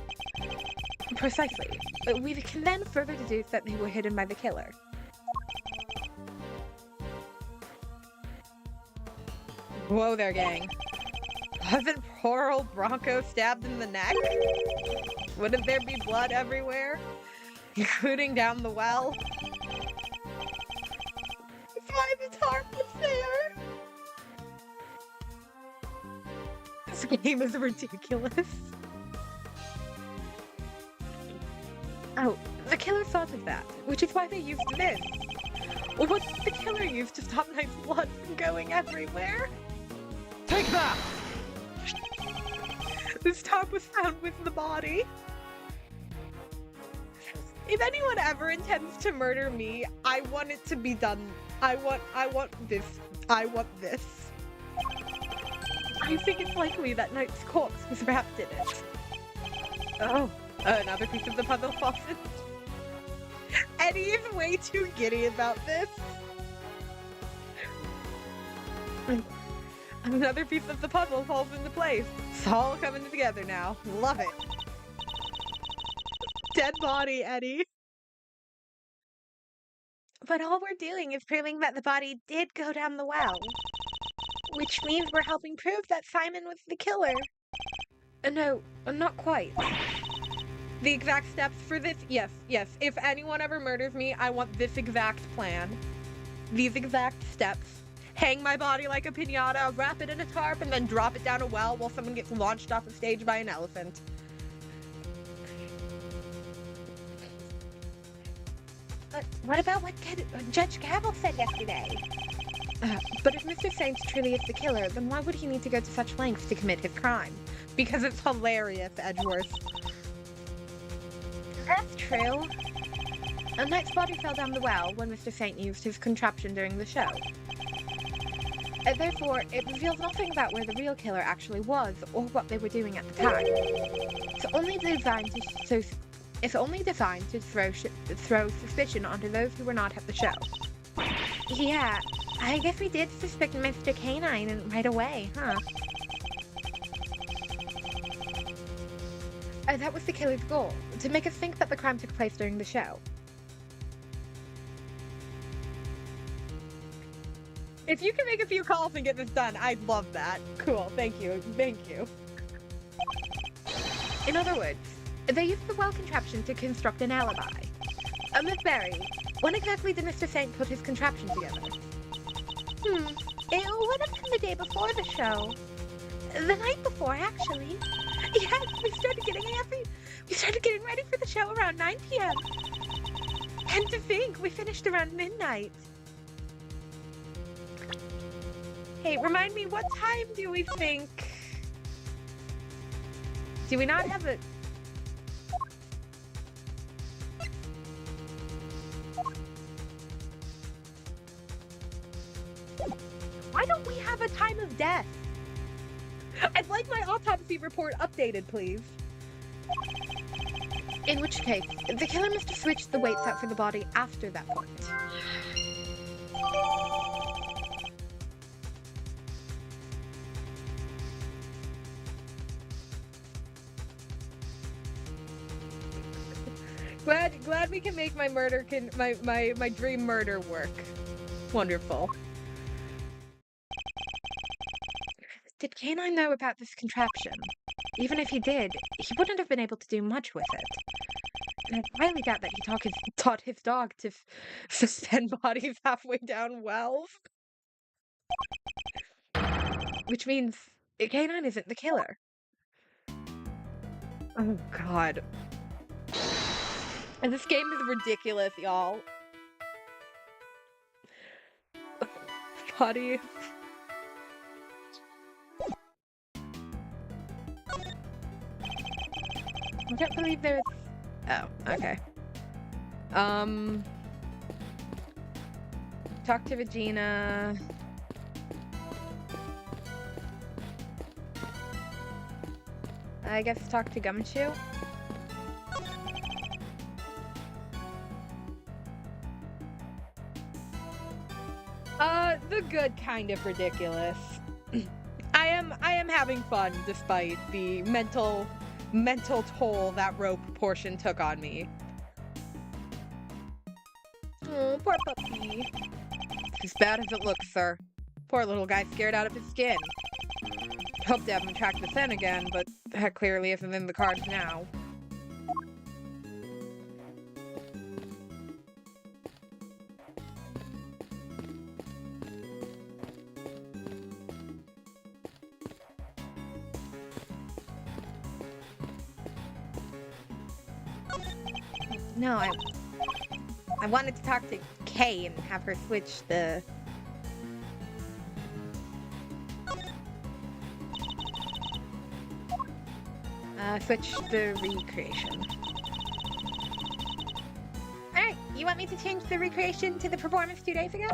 Precisely. We can then further deduce that they were hidden by the killer. Whoa there, gang. Wasn't poor old Bronco stabbed in the neck? Wouldn't there be blood everywhere? Including down the well? That's why the tarp was there! This game is ridiculous. Oh, the killer thought of that, which is why they used this. Or what did the killer use to stop Knight's blood from going everywhere? Take that! This top was found with the body. If anyone ever intends to murder me, I want it to be done. I want this. I want this. I think it's likely that Knight's corpse was wrapped in it. Oh, another piece of the puzzle falls in. Eddie is way too giddy about this. Another piece of the puzzle falls into place. It's all coming together now. Love it. Dead body, Eddie. But all we're doing is proving that the body did go down the well. Which means we're helping prove that Simon was the killer. No, not quite. The exact steps for this? Yes. If anyone ever murders me, I want this exact plan. These exact steps. Hang my body like a piñata, wrap it in a tarp, and then drop it down a well while someone gets launched off a stage by an elephant. What about what Judge Cabell said yesterday? But if Mr. Saints truly is the killer, then why would he need to go to such lengths to commit his crime? Because it's hilarious, Edgeworth. That's true. A Knight's body fell down the well when Mr. Saint used his contraption during the show. Therefore, it reveals nothing about where the real killer actually was or what they were doing at the time. It's only designed to throw suspicion onto those who were not at the show. Yeah, I guess we did suspect Mr. Canine right away, huh? That was the killer's goal, to make us think that the crime took place during the show. If you can make a few calls and get this done, I'd love that. Cool, thank you. In other words, they used the well contraption to construct an alibi. Miss Berry, when exactly did Mr. Saint put his contraption together? It would have been the day before the show. The night before, actually. Yes, we started getting ready for the show around 9 p.m. And to think, we finished around midnight. Hey, remind me, what time do we think? Do we not have it? Why don't we have a time of death? I'd like my autopsy report updated, please. In which case, the killer must have switched the weights out for the body after that point. Glad we can make my murder my dream murder work. Wonderful. Did Canine know about this contraption? Even if he did, he wouldn't have been able to do much with it. And I highly doubt that he taught his dog to suspend bodies halfway down wells. Which means Canine isn't the killer. Oh god. And this game is ridiculous, y'all. Body. I can't believe there's... Oh, okay. Talk to Regina. I guess talk to Gumshoe. The good kind of ridiculous. I am having fun despite the mental toll that rope portion took on me. Oh, poor puppy. As bad as it looks, sir. Poor little guy scared out of his skin. Hope to have him track this in again, but that clearly isn't in the cards now. No, I wanted to talk to Kay and have her switch the... switch the recreation. Alright, you want me to change the recreation to the performance 2 days ago?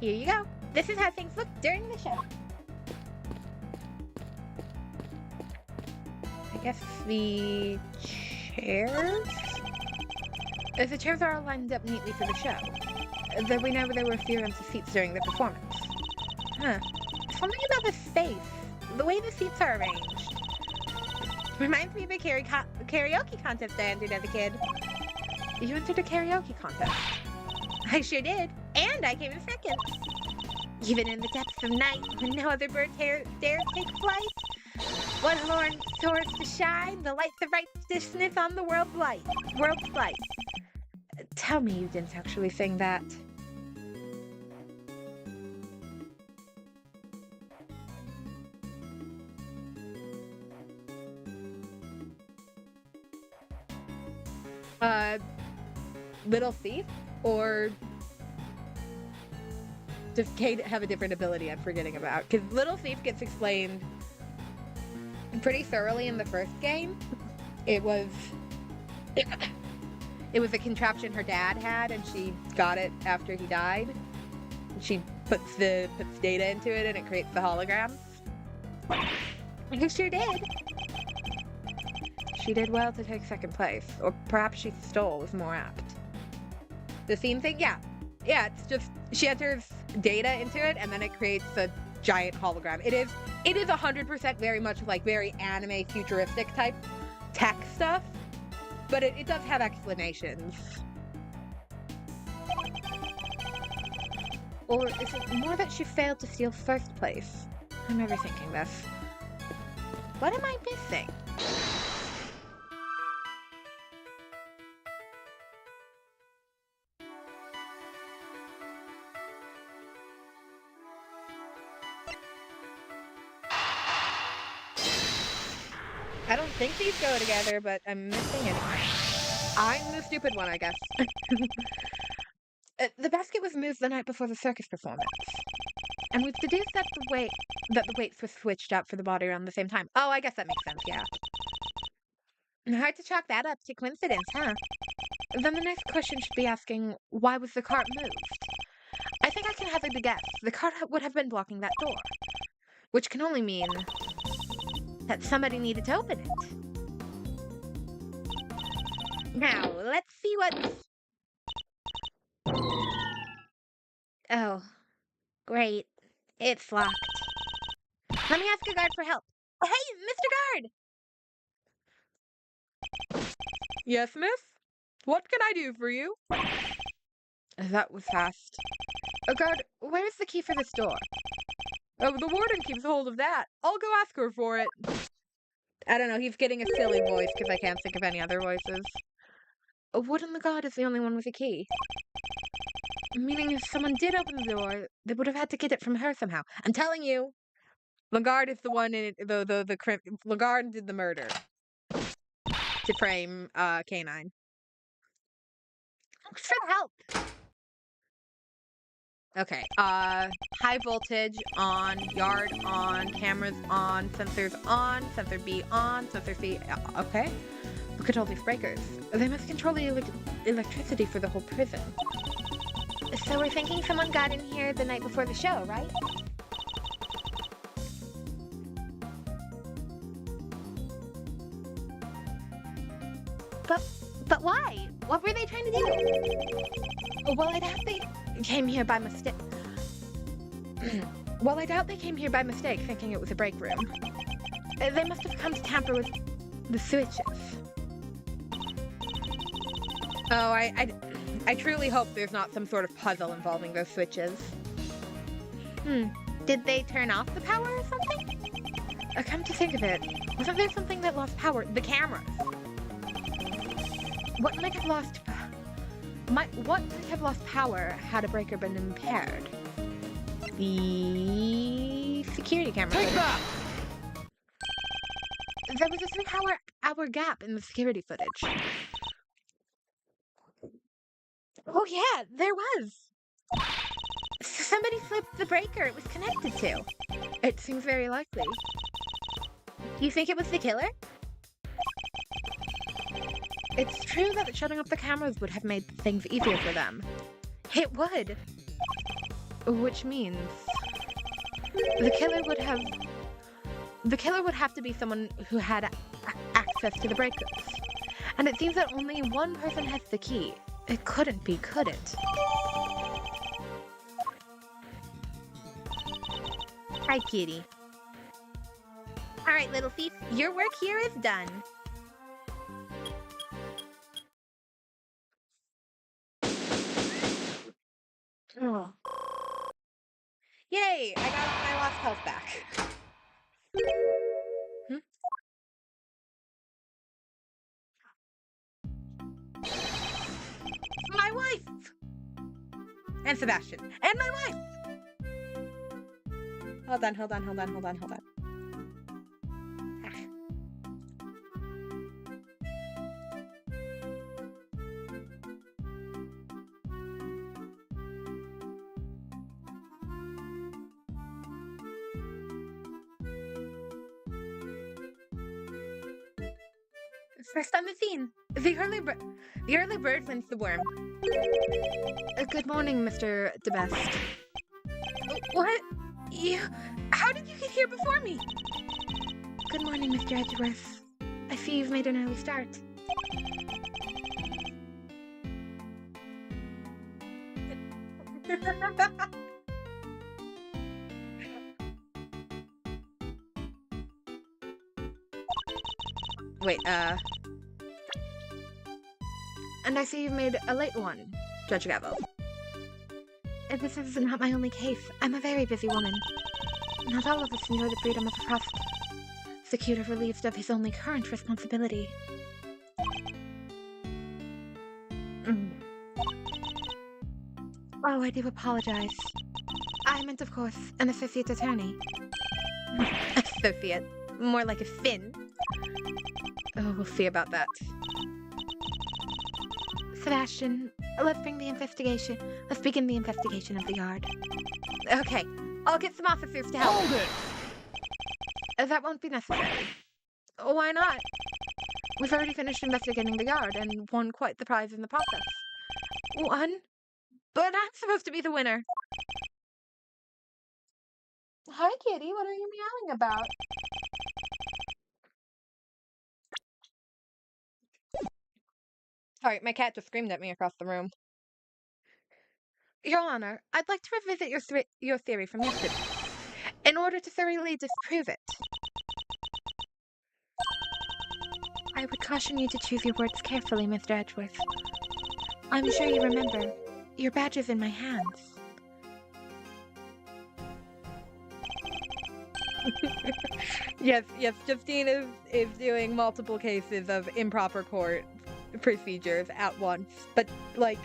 Here you go. This is how things look during the show. I guess the chairs? The chairs are all lined up neatly for the show. Though we know there were fewer empty seats during the performance. Huh. Something about the space. The way the seats are arranged. Reminds me of a karaoke contest I entered as a kid. You entered a karaoke contest? I sure did. And I came in second. Even in the depths of night, when no other bird dares take flight, one horn soars to shine, the lights of righteousness on the world's flight. Tell me you didn't actually sing that. Little Thief? Or does Kate have a different ability I'm forgetting about? Because Little Thief gets explained pretty thoroughly in the first game. It was a contraption her dad had, and she got it after he died. She puts data into it, and it creates the holograms. You sure did. She did well to take second place, or perhaps she stole is more apt. The scene thing, yeah, it's just she enters data into it, and then it creates a giant hologram. It is 100% very much like very anime futuristic type tech stuff, but it does have explanations. Or is it more that she failed to steal first place? I'm overthinking this. What am I missing? I don't think these go together, but I'm missing anyway. I'm the stupid one, I guess. The basket was moved the night before the circus performance. And we've deduced that the weights were switched out for the body around the same time. Oh, I guess that makes sense, yeah. Hard to chalk that up to coincidence, huh? Then the next question should be asking, why was the cart moved? I think I can hazard a guess. The cart would have been blocking that door. Which can only mean that somebody needed to open it. Now, let's see what's... Oh, great. It's locked. Let me ask a guard for help. Hey, Mr. Guard! Yes, miss? What can I do for you? That was fast. Guard, where's the key for this door? Oh, the warden keeps hold of that. I'll go ask her for it. I don't know, he's getting a silly voice because I can't think of any other voices. Wouldn't the guard is the only one with a key? Meaning if someone did open the door, they would have had to get it from her somehow. I'm telling you, Lagarde is the one in it, Lagarde did the murder to frame K9. Thanks for the help. Okay, high voltage on, yard on, cameras on, sensors on, sensor B on, sensor C, okay. Look at all these breakers. They must control the electricity for the whole prison. So we're thinking someone got in here the night before the show, right? But why? What were they trying to do? Well, I doubt they came here by mistake. Thinking it was a break room. They must have come to tamper with the switches. Oh, I truly hope there's not some sort of puzzle involving those switches. Did they turn off the power or something? Come to think of it, wasn't there something that lost power? The cameras. What might have lost power had a breaker been impaired? The security camera. Take that! There was a 3-hour gap in the security footage. Oh yeah, there was. Somebody flipped the breaker it was connected to. It seems very likely. Do you think it was the killer? It's true that shutting off the cameras would have made things easier for them. It would. Which means the killer would have to be someone who had access to the breakers. And it seems that only one person has the key. It couldn't be, could it? Hi, kitty. All right, little thief, your work here is done. Oh. Yay, I got my lost health back. My wife! And Sebastian. And my wife! Hold on. First on the scene, the early bird finds the worm. Good morning, Mr. DeBest. What? How did you get here before me? Good morning, Mr. Edgeworth. I see you've made an early start. Wait, And I see you've made a late one, Judge Gavel. This is not my only case. I'm a very busy woman. Not all of us enjoy the freedom of the press. The cuter relieved of his only current responsibility. Oh, I do apologize. I meant, of course, an associate attorney. Associate? More like a Finn. Oh, we'll see about that. Sebastian, let's begin the investigation of the yard. Okay, I'll get some officers to help. Hold it! That won't be necessary. Why not? We've already finished investigating the yard and won quite the prize in the process. Won? But I'm supposed to be the winner. Hi, kitty. What are you meowing about? Sorry, my cat just screamed at me across the room. Your Honor, I'd like to revisit your theory from yesterday, in order to thoroughly disprove it. I would caution you to choose your words carefully, Mr. Edgeworth. I'm sure you remember, your badge is in my hands. Yes, Justine is doing multiple cases of improper court procedures at once. But, like,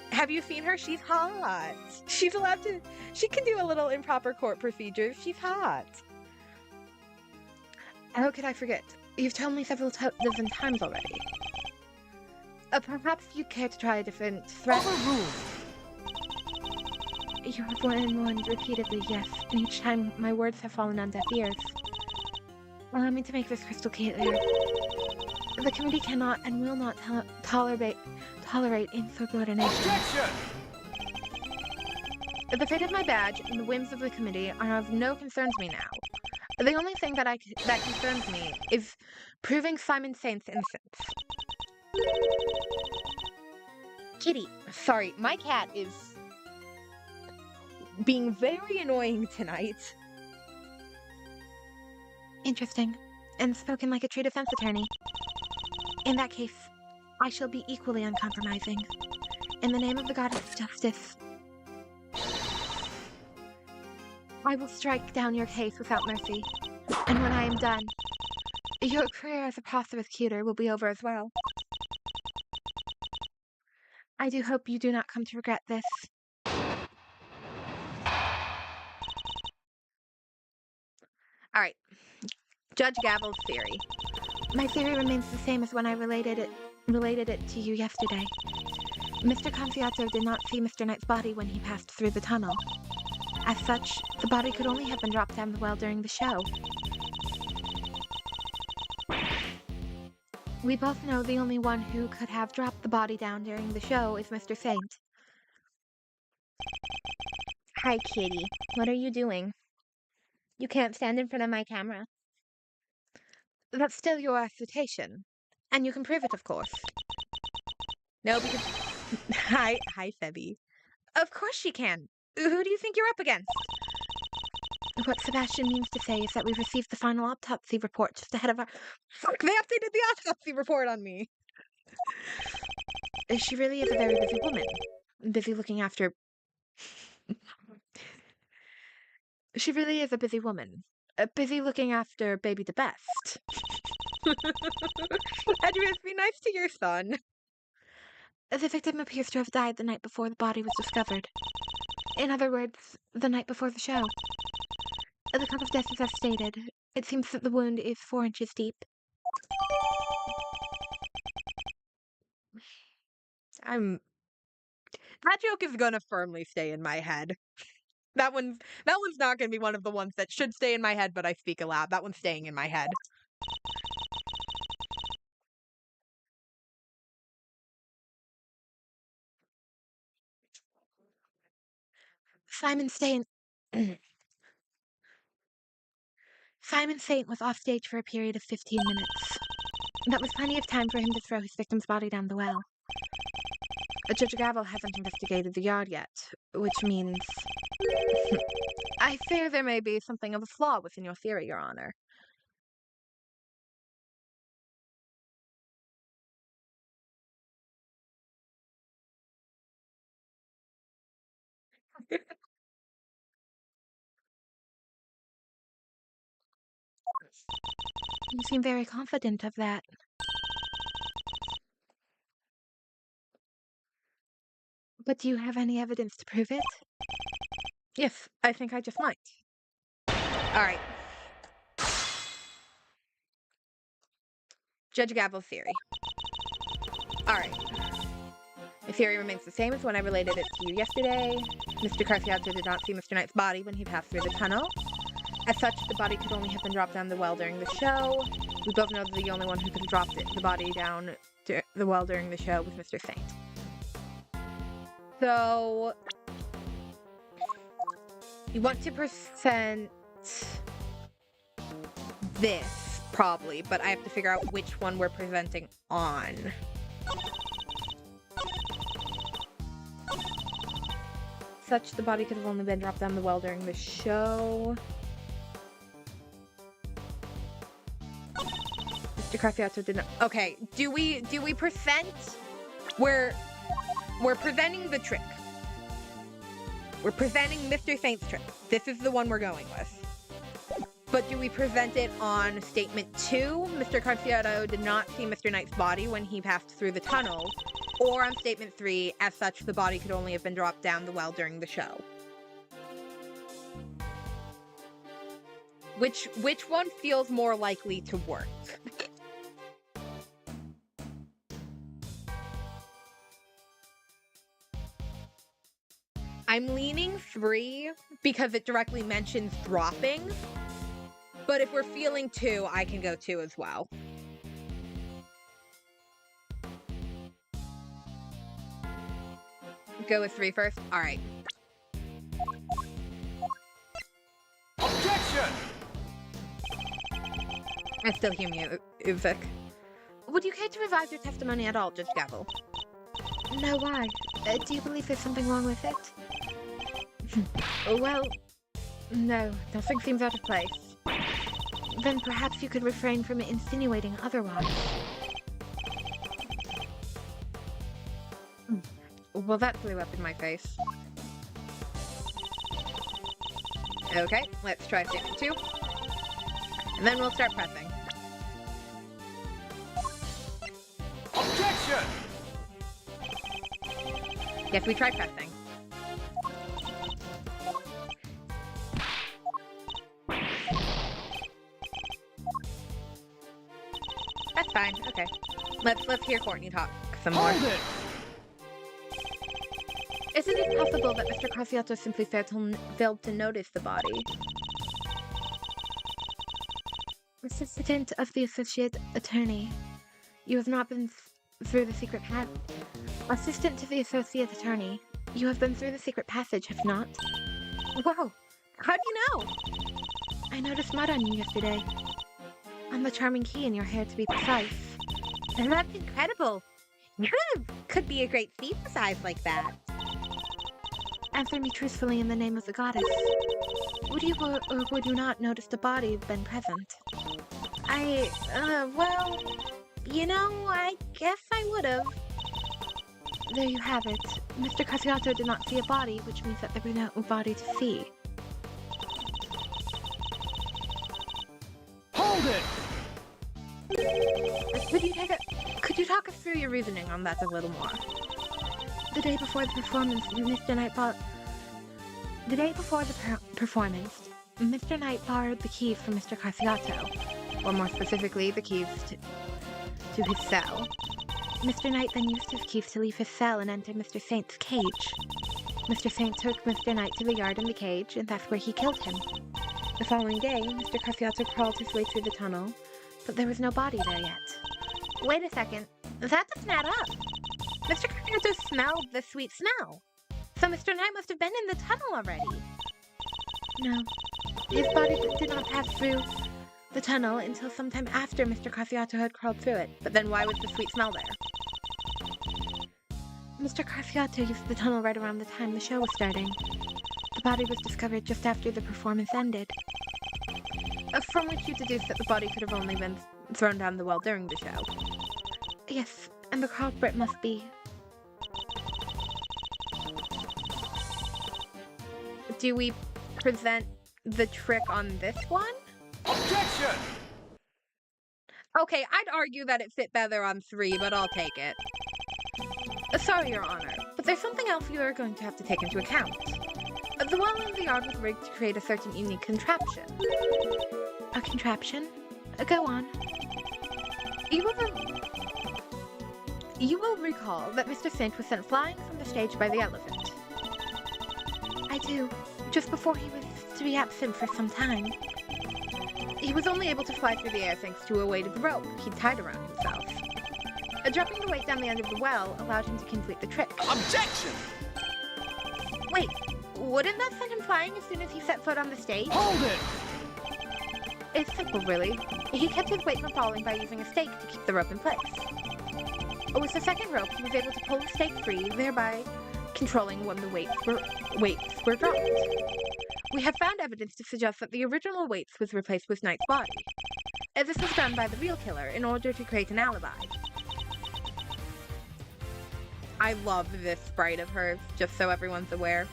have you seen her? She's hot. She can do a little improper court procedures. She's hot. How could I forget? You've told me several dozen times already. Perhaps you'd care to try a different threat. Overruled. You have warned repeatedly, yes, and each time my words have fallen on deaf ears. Allow me to make this crystal clear. The committee cannot and will not tolerate insubordination. Objection! The fate of my badge and the whims of the committee are of no concern to me now. The only thing that concerns me is proving Simon Saint's innocence. Kitty, sorry, my cat is being very annoying tonight. Interesting, and spoken like a true defense attorney. In that case, I shall be equally uncompromising. In the name of the goddess of justice, I will strike down your case without mercy. And when I am done, your career as a prosecutor will be over as well. I do hope you do not come to regret this. Alright. Judge Gavel's theory. My theory remains the same as when I related it to you yesterday. Mr. Confiato did not see Mr. Knight's body when he passed through the tunnel. As such, the body could only have been dropped down the well during the show. We both know the only one who could have dropped the body down during the show is Mr. Saint. Hi, Kitty. What are you doing? You can't stand in front of my camera. That's still your assertion. And you can prove it, of course. No, because... Hi, Febby. Of course she can. Who do you think you're up against? What Sebastian means to say is that we received the final autopsy report just ahead of our... Fuck, they updated the autopsy report on me. She really is a very busy woman. Busy looking after... She really is a busy woman. Busy looking after baby the best. Edris, be nice to your son. The victim appears to have died the night before the body was discovered. In other words, the night before the show. The cause of death is as stated. It seems that the wound is 4 inches deep. That joke is gonna firmly stay in my head. That one's not gonna be one of the ones that should stay in my head, but I speak aloud. That one's staying in my head. Simon Saint was off stage for a period of 15 minutes. That was plenty of time for him to throw his victim's body down the well. Judge Gavel hasn't investigated the yard yet, which means... I fear there may be something of a flaw within your theory, Your Honor. You seem very confident of that. But do you have any evidence to prove it? Yes, I think I just might. Alright. Judge Gavel's theory. Alright. My theory remains the same as when I related it to you yesterday. Mr. Carciato did not see Mr. Knight's body when he passed through the tunnel. As such, the body could only have been dropped down the well during the show. We both know that the only one who could have dropped the body down the well during the show was Mr. Saint. So... you want to present this, probably, but I have to figure out which one we're presenting on. Such, the body could have only been dropped down the well during the show. Mr. Carciato did not... Okay, do we present... We're presenting the trick. We're presenting Mr. Saint's trick. This is the one we're going with. But do we present it on statement 2? Mr. Carciato did not see Mr. Knight's body when he passed through the tunnel. Or on statement 3, as such, the body could only have been dropped down the well during the show. Which one feels more likely to work? I'm leaning 3 because it directly mentions dropping. But if we're feeling 2, I can go 2 as well. Go with 3 first? Alright. Objection! I still hear music. Would you care to revise your testimony at all, Judge Gavel? No, why? Do you believe there's something wrong with it? Well, no, nothing seems out of place. Then perhaps you could refrain from insinuating otherwise. Well, that flew up in my face. Okay, let's try statement 2. And then we'll start pressing. Objection! Yes, we try pressing. fine. Okay. Let's hear Courtney talk some more. Hold it! Isn't it possible that Mr. Casiato simply failed to notice the body? Assistant of the Associate Attorney, you have not been through the secret Assistant to the Associate Attorney, you have been through the secret passage, have not? Whoa. How do you know? I noticed mud on you yesterday. On the charming key in your hair, to be precise. And that's incredible. You could be a great thief with eyes like that. Answer me truthfully in the name of the goddess. Would you or would you not notice the body been present? Well, you know, I guess I would've. There you have it. Mr. Casiato did not see a body, which means that there was no body to see. Hold it! Could you talk us through your reasoning on that a little more? The day before the performance, Mr. Knight borrowed the keys from Mr. Casiato. Or more specifically, the keys to his cell. Mr. Knight then used his keys to leave his cell and enter Mr. Saint's cage. Mr. Saint took Mr. Knight to the yard in the cage, and that's where he killed him. The following day, Mr. Casiato crawled his way through the tunnel, but there was no body there yet. Wait a second. That doesn't add up. Mr. Casiato smelled the sweet smell. So Mr. Knight must have been in the tunnel already. No. His body did not pass through the tunnel until sometime after Mr. Casiato had crawled through it. But then why was the sweet smell there? Mr. Casiato used the tunnel right around the time the show was starting. The body was discovered just after the performance ended. From which you deduce that the body could have only been thrown down the well during the show. Yes, and the culprit must be... Do we present the trick on this one? Objection! Okay, I'd argue that it fit better on 3, but I'll take it. Sorry, Your Honor, but there's something else you are going to have to take into account. The well in the yard was rigged to create a certain unique contraption. A contraption? Go on. You will recall that Mr. Saint was sent flying from the stage by the elephant. I do. Just before he was to be absent for some time. He was only able to fly through the air thanks to a weighted rope he'd tied around himself. Dropping the weight down the end of the well allowed him to complete the trick. Objection! Wait, wouldn't that send him flying as soon as he set foot on the stage? Hold it! It's simple, really. He kept his weight from falling by using a stake to keep the rope in place. With the second rope, he was able to pull the stake free, thereby controlling when the weights were dropped. We have found evidence to suggest that the original weights was replaced with Knight's body. This was done by the real killer in order to create an alibi. I love this sprite of hers, just so everyone's aware.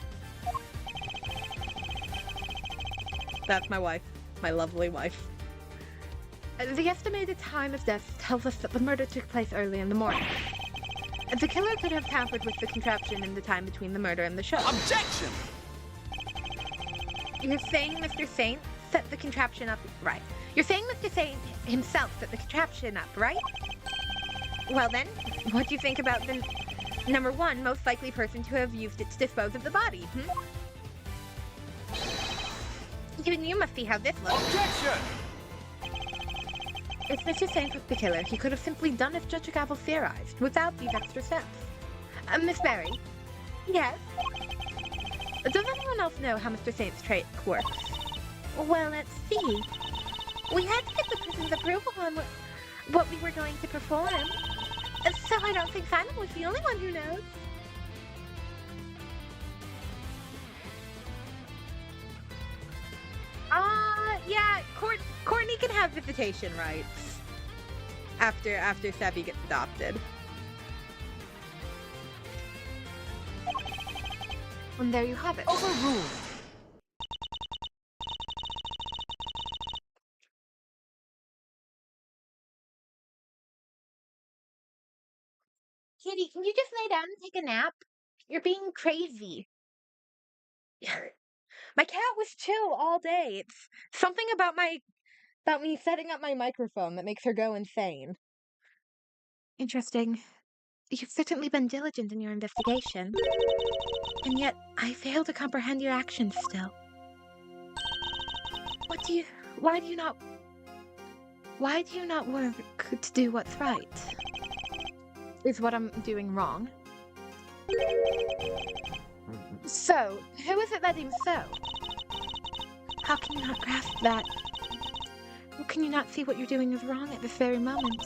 That's my wife. My lovely wife. The estimated time of death tells us that the murder took place early in the morning. The killer could have tampered with the contraption in the time between the murder and the show. Objection! You're saying Mr. Saint set the contraption up right. You're saying Mr. Saint himself set the contraption up, right? Well then, what do you think about the number 1 most likely person to have used it to dispose of the body, Even you must see how this looks. Objection! If Mr. Saint was the killer, he could have simply done as Judge Gavel theorized, without these extra steps. Miss Berry? Yes? Does anyone else know how Mr. Saint's trick works? Well, let's see. We had to get the prison's approval on what we were going to perform. So I don't think Simon was the only one who knows. Yeah, Courtney can have visitation rights after Sebby gets adopted. And there you have it. Overruled! Kitty, can you just lay down and take a nap? You're being crazy. My cat was chill all day. It's something about me setting up my microphone that makes her go insane. Interesting. You've certainly been diligent in your investigation, and yet I fail to comprehend your actions still. What do you... Why do you not... Why do you not work to do what's right? Is what I'm doing wrong? So, who is it that deems so? How can you not grasp that? How can you not see what you're doing is wrong at this very moment?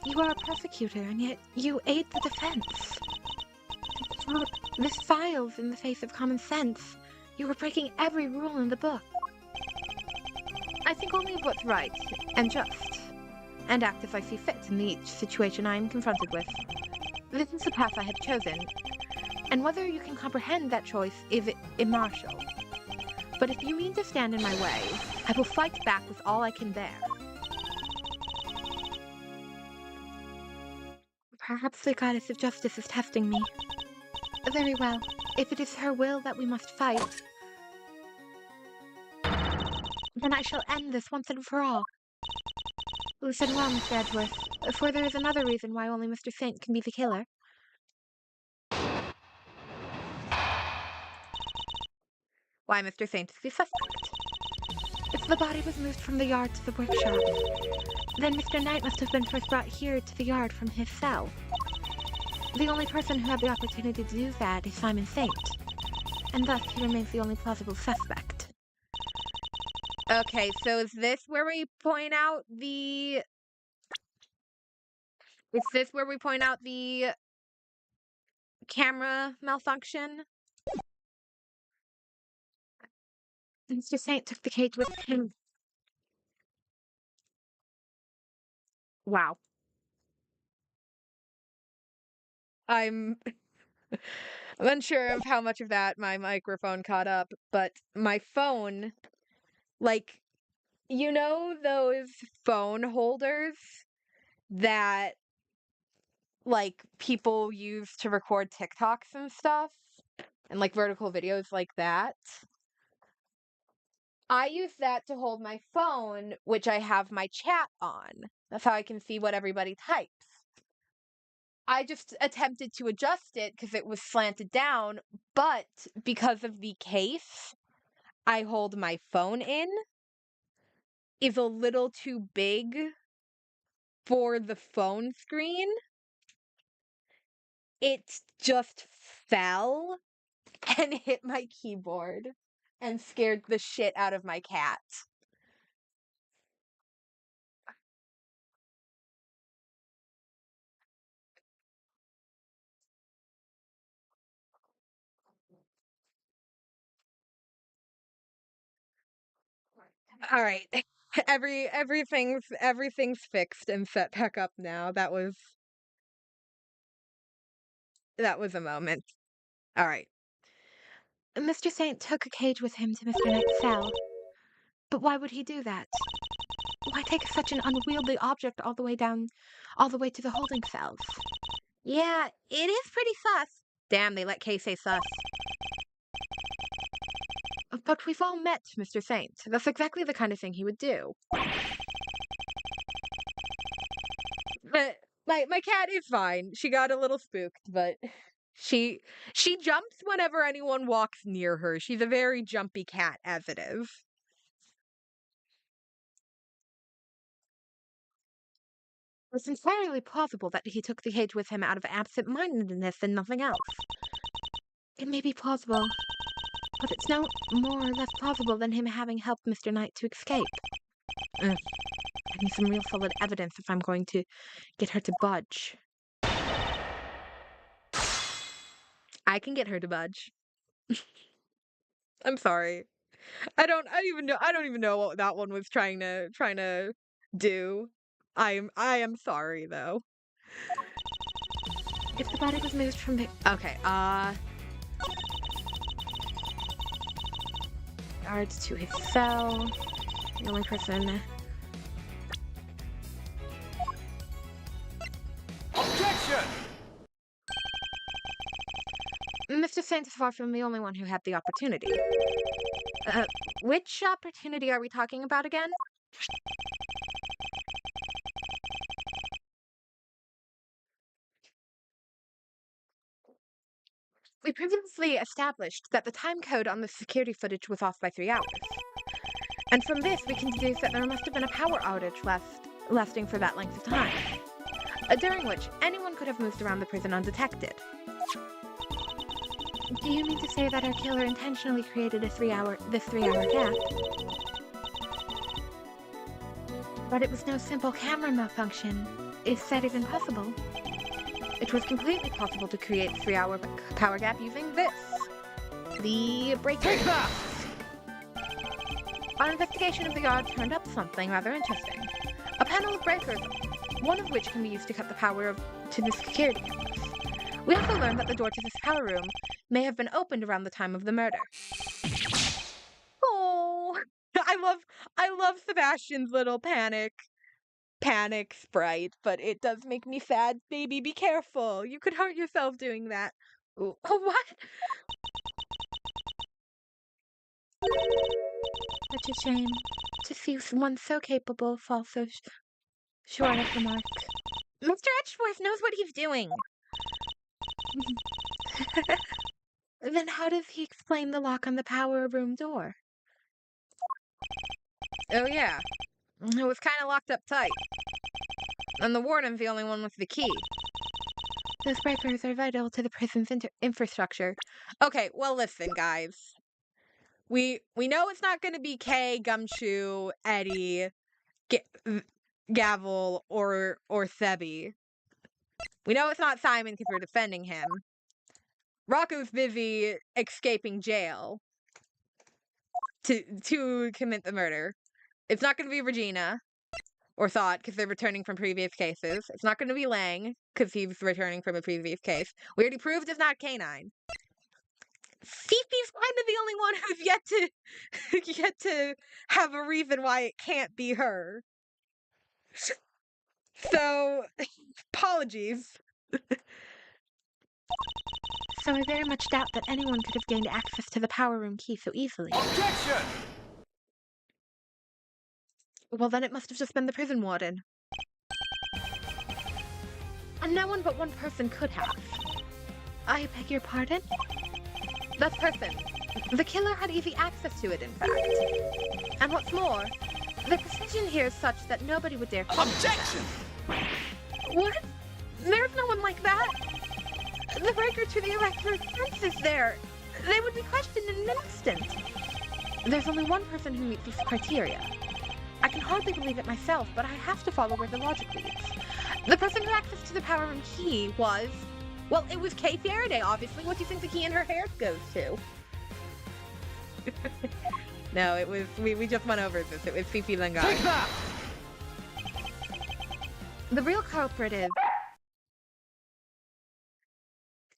You are a prosecutor, and yet you aid the defense. This files in the face of common sense. You are breaking every rule in the book. I think only of what's right and just, and act as I see fit in each situation I am confronted with. This is the path I have chosen, and whether you can comprehend that choice is impartial. But if you mean to stand in my way, I will fight back with all I can bear. Perhaps the goddess of justice is testing me. Very well. If it is her will that we must fight, then I shall end this once and for all. Listen well, Mr. Edgeworth, for there is another reason why only Mr. Saint can be the killer. Why Mr. Saint is the suspect? If the body was moved from the yard to the workshop, then Mr. Knight must have been first brought here to the yard from his cell. The only person who had the opportunity to do that is Simon Saint, and thus he remains the only plausible suspect. Okay, so is this where we point out the... Is this where we point out the camera malfunction? Mr. Saint took the cage with him. Wow. I'm unsure of how much of that my microphone caught up, but my phone, like, you know those phone holders that, like, people use to record TikToks and stuff? And, like, vertical videos like that? I use that to hold my phone, which I have my chat on. That's how I can see what everybody types. I just attempted to adjust it because it was slanted down, but because of the case I hold my phone in is a little too big for the phone screen. It just fell and hit my keyboard and scared the shit out of my cat. All right. Everything's fixed and set back up now. That was a moment. All right. Mr. Saint took a cage with him to Mr. Knight's cell. But why would he do that? Why take such an unwieldy object all the way to the holding cells? Yeah, it is pretty sus. Damn, they let Kay say sus. But we've all met Mr. Saint. That's exactly the kind of thing he would do. But my cat is fine. She got a little spooked, but she jumps whenever anyone walks near her. She's a very jumpy cat as it is. It's entirely plausible that he took the cage with him out of absent-mindedness and nothing else. It may be plausible, but it's no more or less plausible than him having helped Mr. Knight to escape. I need some real solid evidence if I'm going to get her to budge. I can get her to budge. I'm sorry. I don't even know what that one was trying to do. I am sorry though. If the body was moved from the... Okay, guards to his cell, the only person... Objection! Mr. Saint is far from the only one who had the opportunity. Which opportunity are we talking about again? We previously established that the time code on the security footage was off by 3 hours. And from this, we can deduce that there must have been a power outage lasting for that length of time, during which anyone could have moved around the prison undetected. Do you mean to say that our killer intentionally created this 3-hour gap? But it was no simple camera malfunction. Is that even possible? It was completely possible to create a 3-hour power gap using this. The breaker. Take that! Our investigation of the yard turned up something rather interesting. A panel of breakers, one of which can be used to cut the power to the security cameras. We also learned that the door to this power room may have been opened around the time of the murder. Oh, I love Sebastian's little panic sprite, but it does make me sad. Baby, be careful. You could hurt yourself doing that. Ooh. Oh, what? Such a shame to see someone so capable fall so short of the mark. Mr. Edgeworth knows what he's doing. Then how does he explain the lock on the power room door? Oh, yeah. It was kind of locked up tight. And the warden's the only one with the key. Those breakers are vital to the prison's infrastructure. Okay, well, listen, guys. We know it's not going to be Kay, Gumshoe, Eddie, Gavel, or Sebi. We know it's not Simon because we're defending him. Rocco's busy escaping jail to commit the murder. It's not going to be Regina or Thought because they're returning from previous cases. It's not going to be Lang because he's returning from a previous case. We already proved it's not K9. Fifi's kind of the only one who's yet to have a reason why it can't be her. So, apologies. So I very much doubt that anyone could have gained access to the power room key so easily. Objection! Well, then it must have just been the prison warden. And no one but one person could have. I beg your pardon? That person. The killer had easy access to it, in fact. And what's more, the precision here is such that nobody would dare question Objection! that. What? There's no one like that. The breaker to the electric fence is there. They would be questioned in an instant. There's only one person who meets these criteria. I can hardly believe it myself, but I have to follow where the logic leads. The person who access to the power room key was... Well, it was Kay Faraday, obviously. What do you think the key in her hair goes to? No, it was... We just went over this. It was Fifi Lingard. Take that! The real culprit is...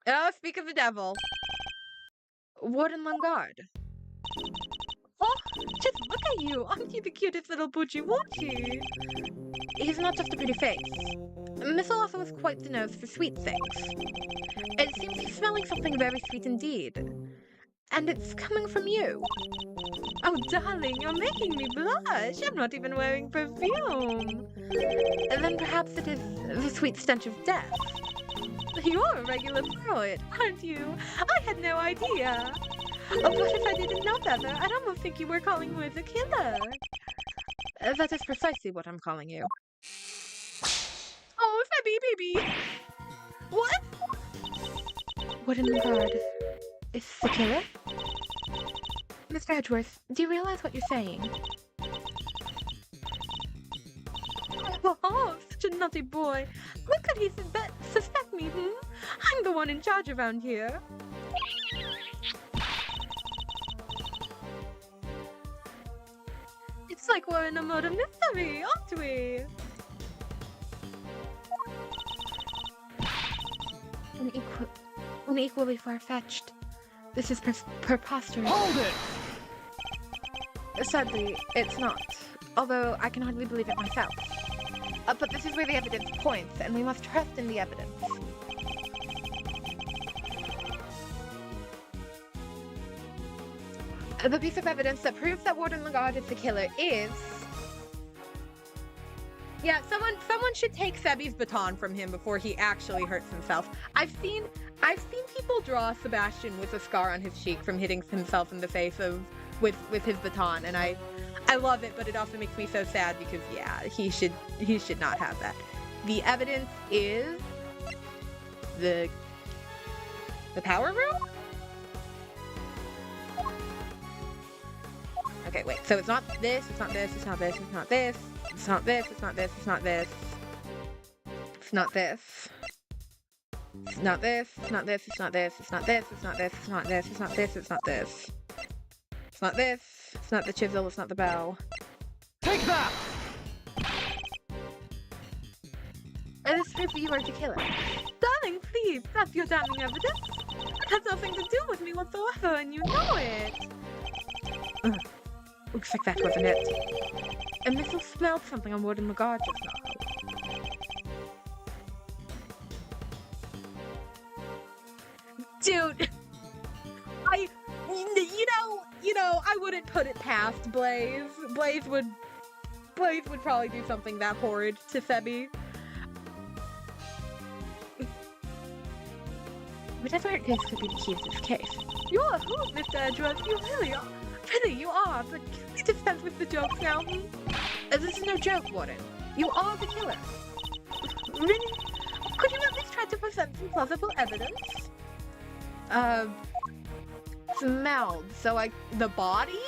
Oh, speak of the devil. Warden Lingard. Oh, just look at you. Aren't you the cutest little boochie-woochie? He's not just a pretty face. Missile also has quite the nose for sweet things. It seems he's smelling something very sweet indeed. And it's coming from you. Oh, darling, you're making me blush. I'm not even wearing perfume. Then perhaps it is the sweet stench of death. You're a regular poet, aren't you? I had no idea. Oh, but if I didn't know better, I'd almost think you were calling Wiz a killer. That is precisely what I'm calling you. Oh, Febby, baby. What? Warden Lingard is the killer? Mr. Edgeworth, do you realize what you're saying? Oh, such a naughty boy. What could he suspect me, I'm the one in charge around here. It's like we're in a murder mystery, aren't we? Unequally far-fetched. This is preposterous. Hold it! Sadly, it's not. Although I can hardly believe it myself. But this is where the evidence points, and we must trust in the evidence. The piece of evidence that proves that Warden Lingard is the killer is... Yeah, someone should take Sebi's baton from him before he actually hurts himself. I've seen I've seen people draw Sebastian with a scar on his cheek from hitting himself in the face with his baton, and I love it, but it also makes me so sad because yeah, he should not have that. The evidence is the power room? Okay, wait. So it's not this, it's not this, it's not this, it's not this, it's not this, it's not this, it's not this. It's not this. It's not this, it's not this, it's not this, it's not this, it's not this, it's not this, it's not this, it's not this. It's not this, it's not the chisel, it's not the bell. Take that! It is proof you are the killer. Darling, please, that's your damning evidence. It has nothing to do with me whatsoever, and you know it. Ugh. Looks like that wasn't it. And Missile smelled something on Warden Lagarde just now. Dude, I wouldn't put it past Blaze. Blaze would probably do something that horrid to Sebi. Whatever it is could be the key to this case. You are who, Mr. Edgeworth? You really are. Really, you are. But can we dispense with the jokes now? This is no joke, Warden. You are the killer. Really? Could you at least try to present some plausible evidence? Smelled. So, like, the body?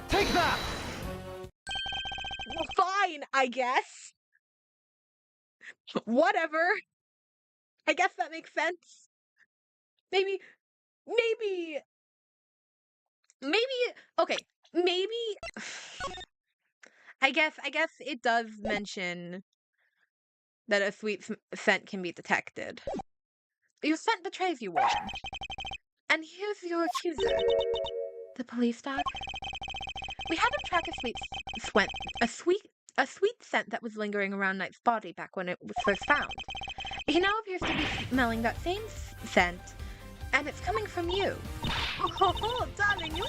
Take that! Well, fine, I guess. Whatever. I guess that makes sense. Maybe, okay, maybe, I guess it does mention that a sweet scent can be detected. Your scent betrays you, Warden. And here's your accuser. The police dog? We had him track a sweet scent that was lingering around Knight's body back when it was first found. He now appears to be smelling that same scent, and it's coming from you. Oh, darling, you're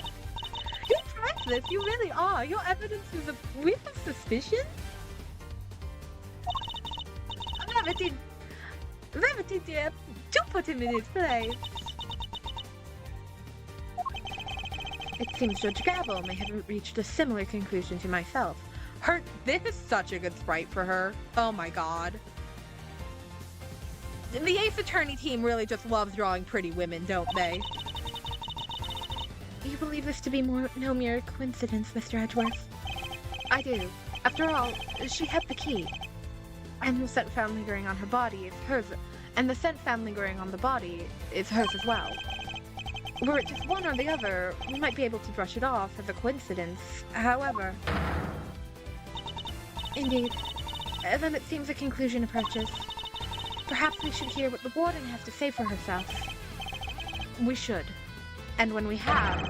priceless. You really are. Your evidence is a whiff of suspicion. Rarity, dear, do put him in his place. It seems Judge Gabble may have reached a similar conclusion to myself. This is such a good sprite for her. Oh my god. The Ace Attorney team really just loves drawing pretty women, don't they? You believe this to be no mere coincidence, Mr. Edgeworth? I do. After all, she had the key. And the scent found lingering on her body is hers. And the scent found lingering on the body is hers as well. Were it just one or the other, we might be able to brush it off as a coincidence. However... Indeed. Then it seems a conclusion approaches. Perhaps we should hear what the warden has to say for herself. We should. And when we have,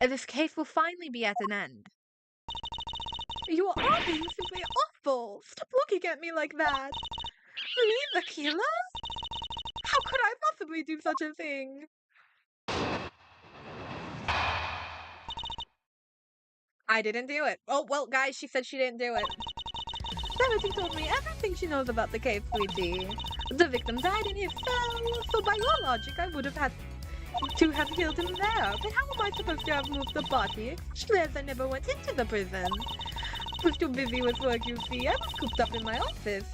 this case will finally be at an end. You are being simply awful! Stop looking at me like that! Me, the killer? How could I possibly do such a thing? I didn't do it. Oh, well, guys, she said she didn't do it. Rarity told me everything she knows about the case, sweetie. The victim died in his cell, so by your logic, I would have had to have killed him there. But how am I supposed to have moved the body, especially as I never went into the prison? I was too busy with work, you see. I was cooped up in my office.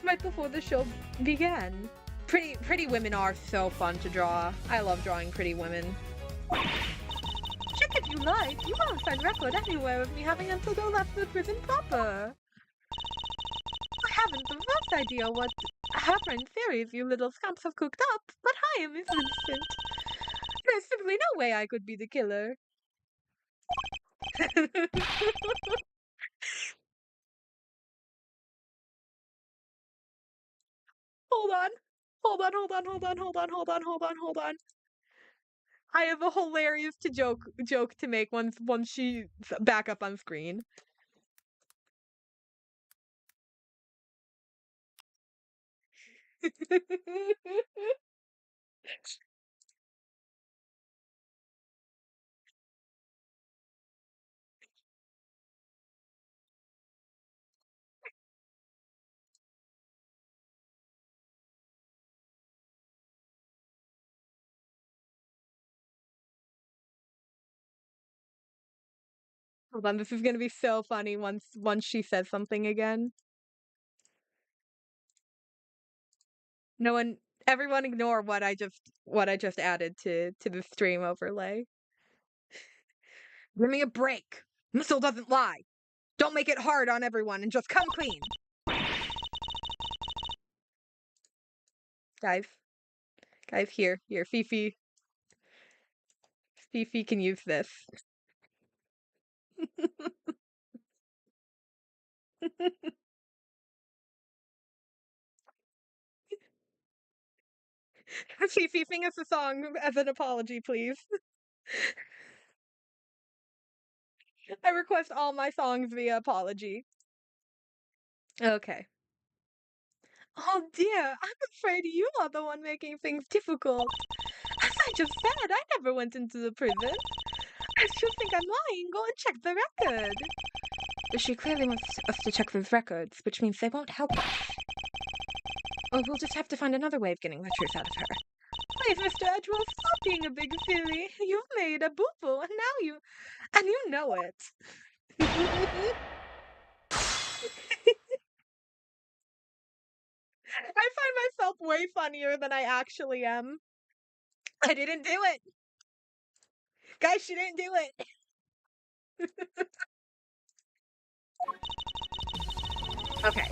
Right before the show began. Pretty women are so fun to draw. I love drawing pretty women. Check if you like. You won't find record anywhere of me having until go left the prison proper. I haven't the first idea what harebrained theories you little scamps have cooked up, but I am innocent. There's simply no way I could be the killer. Hold on. Hold on. I have a hilarious joke to make once she's back up on screen. Hold on, this is gonna be so funny once she says something again. No one, everyone, ignore what I just added to the stream overlay. Give me a break. Missile doesn't lie. Don't make it hard on everyone and just come clean. Guys, here, Fifi. Fifi can use this. Fifi, sing us a song as an apology, please. I request all my songs via apology. Okay. Oh dear, I'm afraid you are the one making things difficult. As I just said, I never went into the prison. I still think I'm lying. Go and check the record. She clearly wants us to check those records, which means they won't help us. Or we'll just have to find another way of getting the truth out of her. Please, Mr. Edgeworth, stop being a big silly. You've made a boo-boo, and now you know it. I find myself way funnier than I actually am. I didn't do it. Guys, she didn't do it. Okay.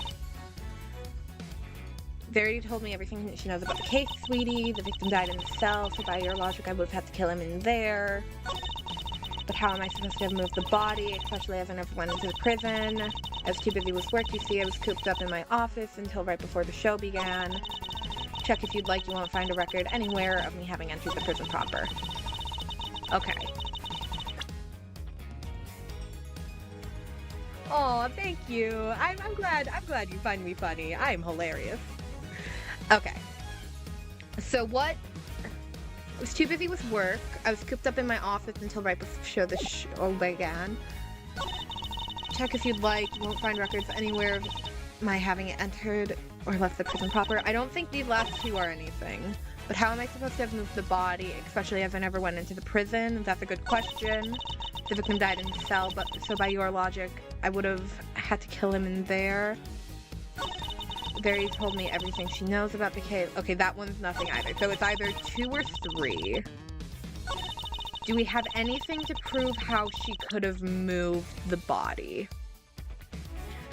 Verity told me everything that she knows about the case, sweetie. The victim died in the cell, so by your logic, I would have had to kill him in there. But how am I supposed to have moved the body, especially as I never went into the prison? I was too busy with work, you see. I was cooped up in my office until right before the show began. Check if you'd like, you won't find a record anywhere of me having entered the prison proper. Okay. Oh, thank you. I'm glad you find me funny. I am hilarious. Okay. So what? I was too busy with work. I was cooped up in my office until right before the show began. Check if you'd like. You won't find records anywhere of my having entered or left the prison proper. I don't think these last two are anything. But how am I supposed to have moved the body, especially as I never went into the prison? That's a good question. The victim died in the cell, but so by your logic, I would have had to kill him in there. Verity told me everything she knows about the case. Okay, that one's nothing either. So it's either 2 or 3. Do we have anything to prove how she could have moved the body?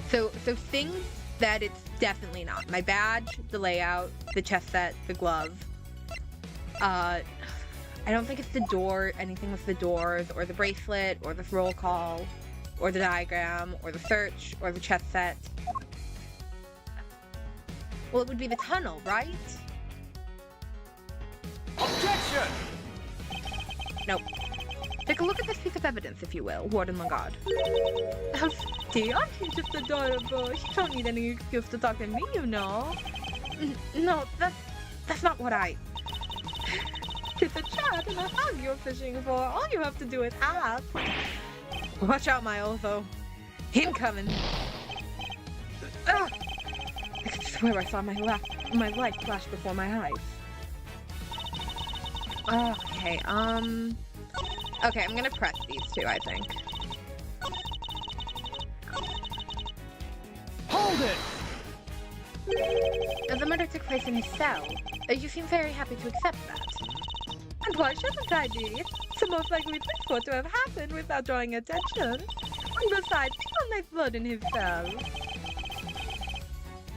So things that it's definitely not. My badge, the layout, the chess set, the glove. I don't think it's the door, anything with the doors, or the bracelet, or the roll call, or the diagram, or the search, or the chess set. Well, it would be the tunnel, right? Objection! Nope. Take a look at this piece of evidence, if you will, Warden Lagarde. Steve, aren't you just adorable? You don't need any excuse to talk to me, you know. No, that's not what I... It's a chat and a hug you're fishing for. All you have to do is ask. Watch out, my Otho. Incoming. Ugh. I could swear I saw my life flash before my eyes. Okay, okay, I'm gonna press these two, I think. Hold it! The murder took place in his cell. You seem very happy to accept that. And why shouldn't I be? It's the most likely thing for it to have happened without drawing attention. And besides, he found nice blood in his cell.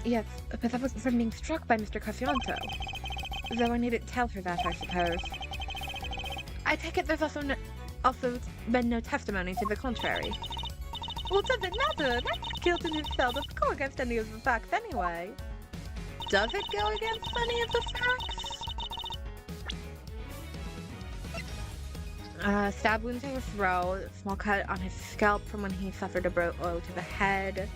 Yes, but that was from being struck by Mr. Casionto. Though I needn't tell her that, I suppose. I take it there's also been no testimony to the contrary. Well, does it matter? That guilt in his cell doesn't go against any of the facts anyway. Does it go against any of the facts? Stab wound to the throat, small cut on his scalp from when he suffered a blow to the head.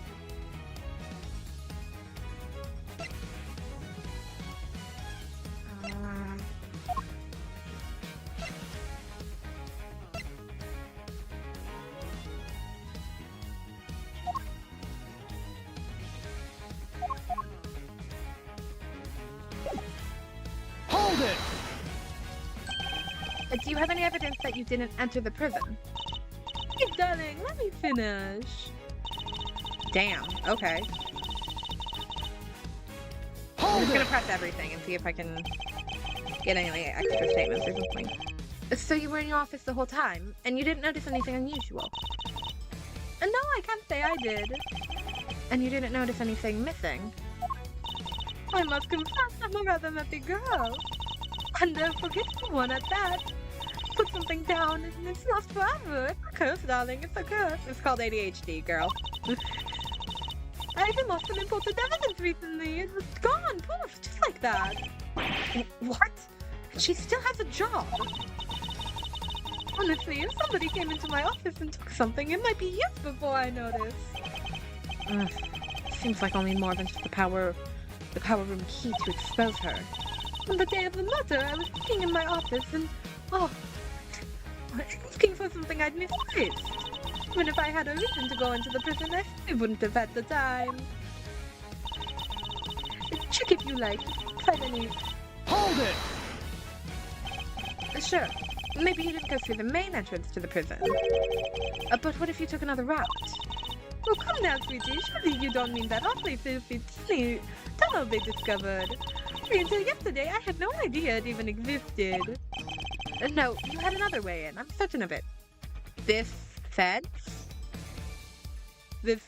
Hold it! Do you have any evidence that you didn't enter the prison? It darling, let me finish. Damn, okay. I'm Hold just gonna it! press everything and see if I can get any extra statements or something. So you were in your office the whole time, and you didn't notice anything unusual? No, I can't say I did. And you didn't notice anything missing? I must confess, I'm a rather messy girl. And a forgetful one at that. Put something down and it's lost forever. It's a curse, darling, it's a curse. It's called ADHD, girl. I even lost some important evidence recently. It was gone, poof, just like that. What? She still has a job. Honestly, if somebody came into my office and took something, it might be years before I noticed. Seems like only more than just the power room key to expose her. On the day of the murder, I was sitting in my office and, looking for something I'd misplaced. Even if I had a reason to go into the prison, I wouldn't have had the time. Check if you like. Find any. Hold it! Sure. Maybe you didn't go through the main entrance to the prison. But what if you took another route? Oh, come now, sweetie. Surely you don't mean that awfully filthy, tiny tunnel they discovered. Until yesterday, I had no idea it even existed. No, you had another way in. I'm certain of it. This fence? This...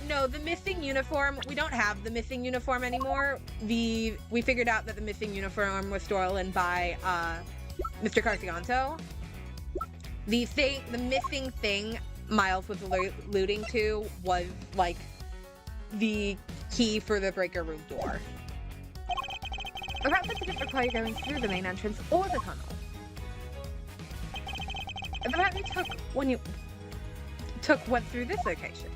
no, the missing uniform. We don't have the missing uniform anymore. We figured out that the missing uniform was stolen by, Mr. Carcianto. The missing thing Miles was alluding to was, like, the key for the breaker room door. A route that didn't require going through the main entrance or the tunnel. The route you took when you went through this location.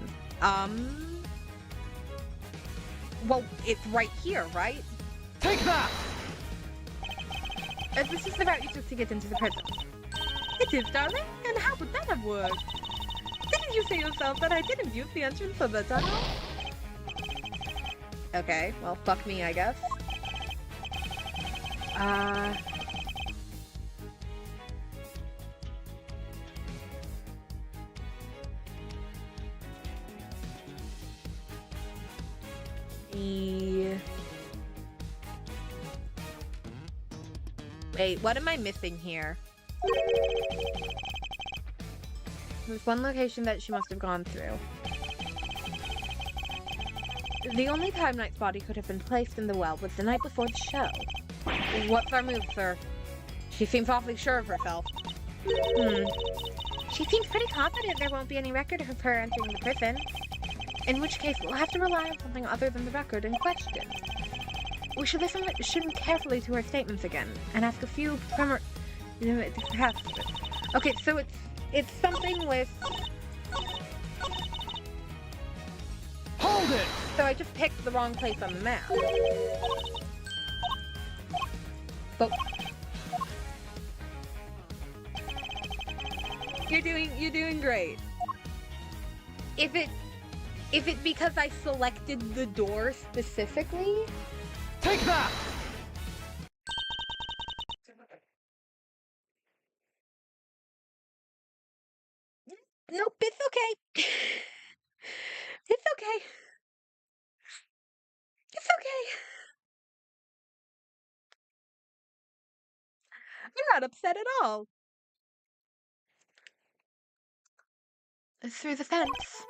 Well, it's right here, right? Take that! This is the route you took to get into the prison. It is, darling. And how would that have worked? Didn't you say yourself that I didn't use the entrance of the tunnel? Okay, well, fuck me, I guess. Wait, what am I missing here? There's one location that she must have gone through. The only time Knight's body could have been placed in the well was the night before the show. What's our move, sir? She seems awfully sure of herself. She seems pretty confident there won't be any record of her entering the prison. In which case, we'll have to rely on something other than the record in question. We should listen carefully to her statements again, and ask a few Okay, so it's something with... Hold it! So I just picked the wrong place on the map. But... You're doing great. If it because I selected the door specifically? Take that! Nope, it's okay. It's okay. It's okay. You're not upset at all. Through the fence.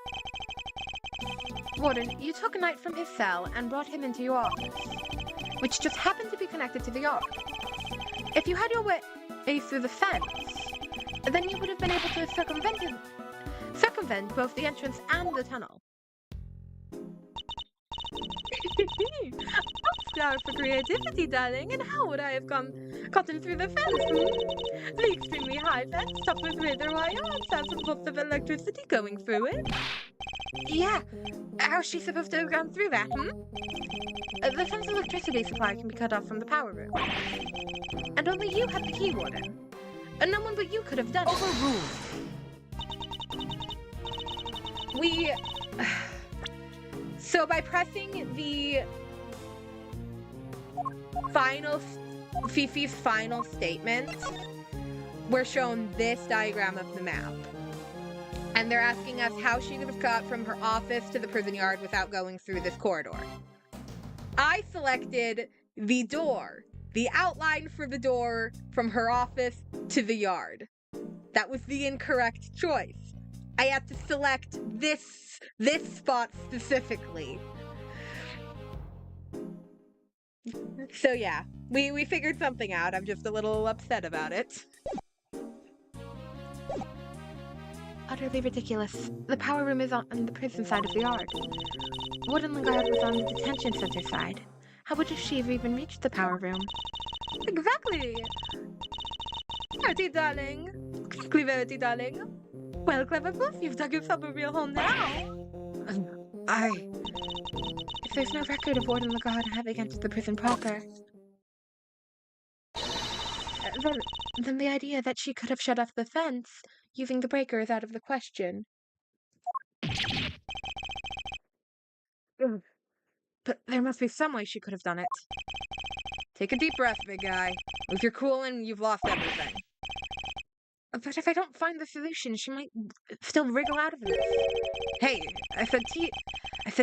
Warden, you took Knight from his cell and brought him into your office, which just happened to be connected to the yard. If you had your way through the fence, then you would have been able to circumvent both the entrance and the tunnel. Star for creativity, darling, and how would I have gotten through the fence? The extremely high fence, topped with razor wire, and sounds some bolts of electricity going through it. Yeah, how's she supposed to have gone through that, The fence electricity supply can be cut off from the power room. And only you have the key, Warden. And no one but you could have done it. Overruled! So by pressing the Fifi's final statement, we're shown this diagram of the map. And they're asking us how she could have got from her office to the prison yard without going through this corridor. I selected the door, the outline for the door from her office to the yard. That was the incorrect choice. I had to select this spot specifically. So yeah, we figured something out. I'm just a little upset about it. Utterly ridiculous. The power room is on the prison side of the yard. Warden Lagarde was on the detention center side. How would she have even reached the power room? Exactly! Verity, darling. Exactly, Verity, darling. Well, Clever Puss, you've dug yourself a real home now. If there's no record of Warden Lagarde having entered the prison proper, then the idea that she could have shut off the fence using the breaker is out of the question. But there must be some way she could have done it. Take a deep breath, big guy. If you're cooling, you've lost everything. But if I don't find the solution, she might still wriggle out of this. Hey, I said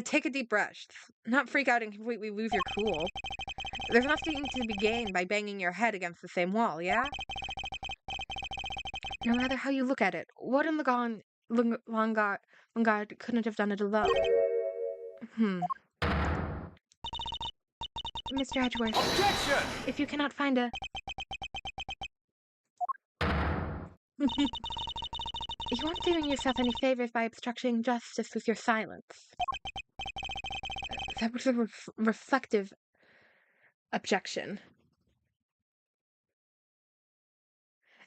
take a deep breath. Not freak out and completely lose your cool. There's nothing to be gained by banging your head against the same wall, yeah? No matter how you look at it, Warden Lagarde couldn't have done it alone. Mr. Edgeworth, Objection! if you cannot find a... You aren't doing yourself any favors by obstructing justice with your silence. That was a reflective objection.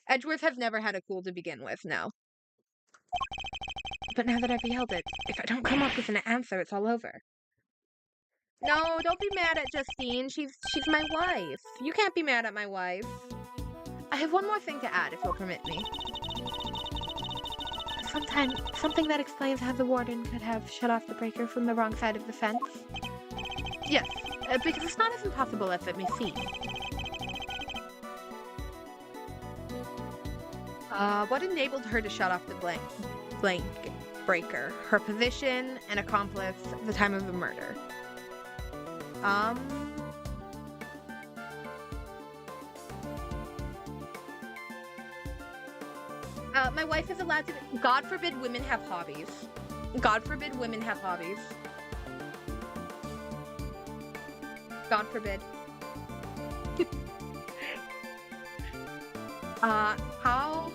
Edgeworth has never had a cool to begin with, no. But now that I've yelled it, if I don't come up with an answer, it's all over. No, don't be mad at Justine. She's my wife. You can't be mad at my wife. I have one more thing to add, if you'll permit me. Something that explains how the warden could have shut off the breaker from the wrong side of the fence? Yes, because it's not as impossible as it may seem. What enabled her to shut off the blank breaker? Her position, an accomplice, the time of the murder. My wife is allowed to... God forbid women have hobbies. God forbid women have hobbies. God forbid. How...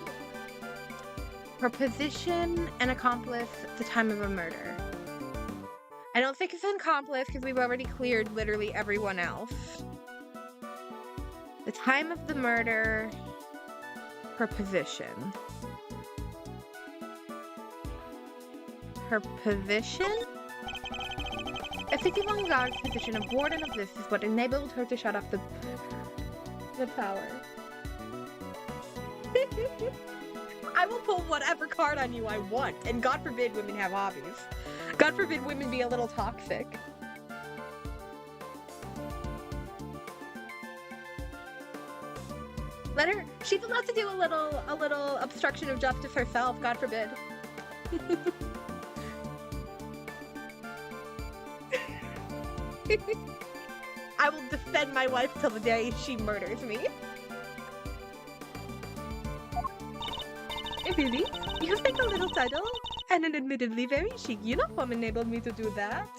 Her position, an accomplice, the time of a murder. I don't think it's an accomplice because we've already cleared literally everyone else. The time of the murder, her position. Her position? Effective Lagarde's position of warden of this is what enabled her to shut off the power. I will pull whatever card on you I want, and God forbid women have hobbies. God forbid women be a little toxic. Let her. She's allowed to do a little obstruction of justice herself. God forbid. I will defend my wife till the day she murders me. Really? You think a little title and an admittedly very chic uniform enabled me to do that.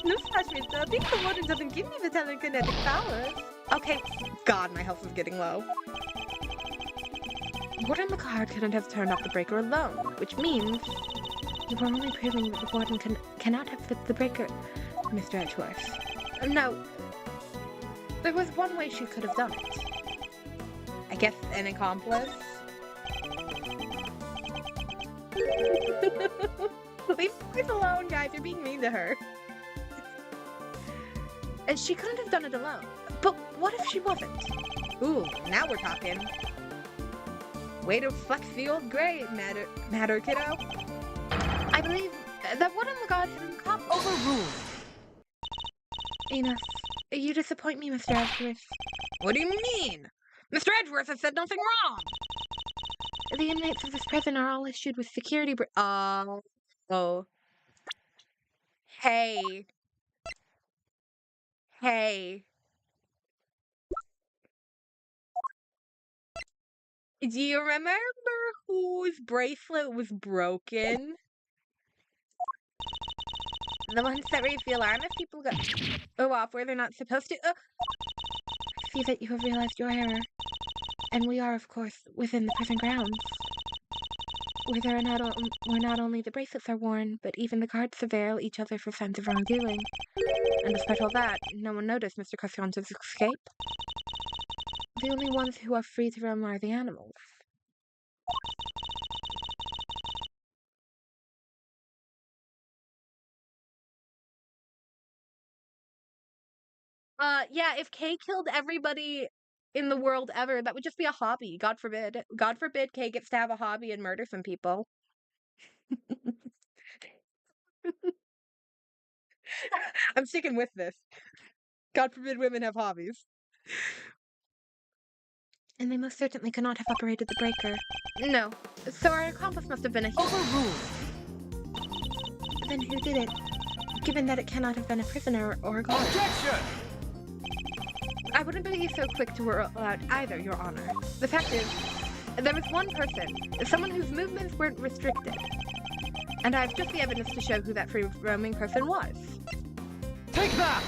Newsflash, mister. Being the warden doesn't give me the telekinetic powers. Okay. God, my health is getting low. Warden Lagarde couldn't have turned off the breaker alone, which means you were only proving that the warden cannot have flipped the breaker, Mr. Edgeworth. No. There was one way she could have done it. I guess an accomplice? Leave her alone, guys. You're being mean to her. And she couldn't have done it alone. But what if she wasn't? Ooh, now we're talking. Way to flex the old gray matter, kiddo. I believe that Warden Lagarde had an accomplice. Overruled. Enough. You disappoint me, Mr. Edgeworth. What do you mean? Mr. Edgeworth has said nothing wrong! The inmates of this prison are all issued with security Oh. Hey. Hey. Do you remember whose bracelet was broken? The ones that raise the alarm if people go off where they're not supposed to. I see that you have realized your error. And we are, of course, within the prison grounds. Where not only the bracelets are worn, but even the guards surveil each other for signs of wrongdoing. And despite all that, no one noticed Mr. Cassian's escape. The only ones who are free to roam are the animals. Yeah, if Kay killed everybody in the world ever, that would just be a hobby. God forbid. God forbid Kay gets to have a hobby and murder some people. I'm sticking with this. God forbid women have hobbies. And they most certainly could not have operated the breaker. No. So our accomplice must have been a Overruled. Then who did it? Given that it cannot have been a prisoner or a guard. Objection! I wouldn't be so quick to rule out either, Your Honor. The fact is, there was one person, someone whose movements weren't restricted. And I have just the evidence to show who that free roaming person was. Take that!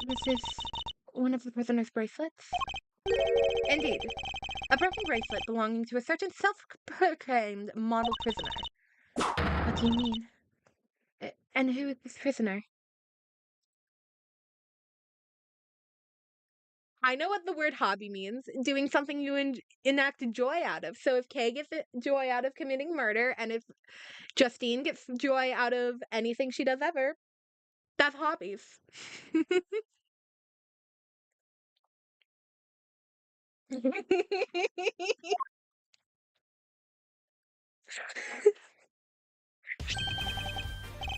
This is one of the prisoner's bracelets? Indeed. A broken bracelet belonging to a certain self-proclaimed model prisoner. What do you mean? And who is this prisoner? I know what the word hobby means. Doing something you enact joy out of. So if Kay gets joy out of committing murder, and if Justine gets joy out of anything she does ever, that's hobbies.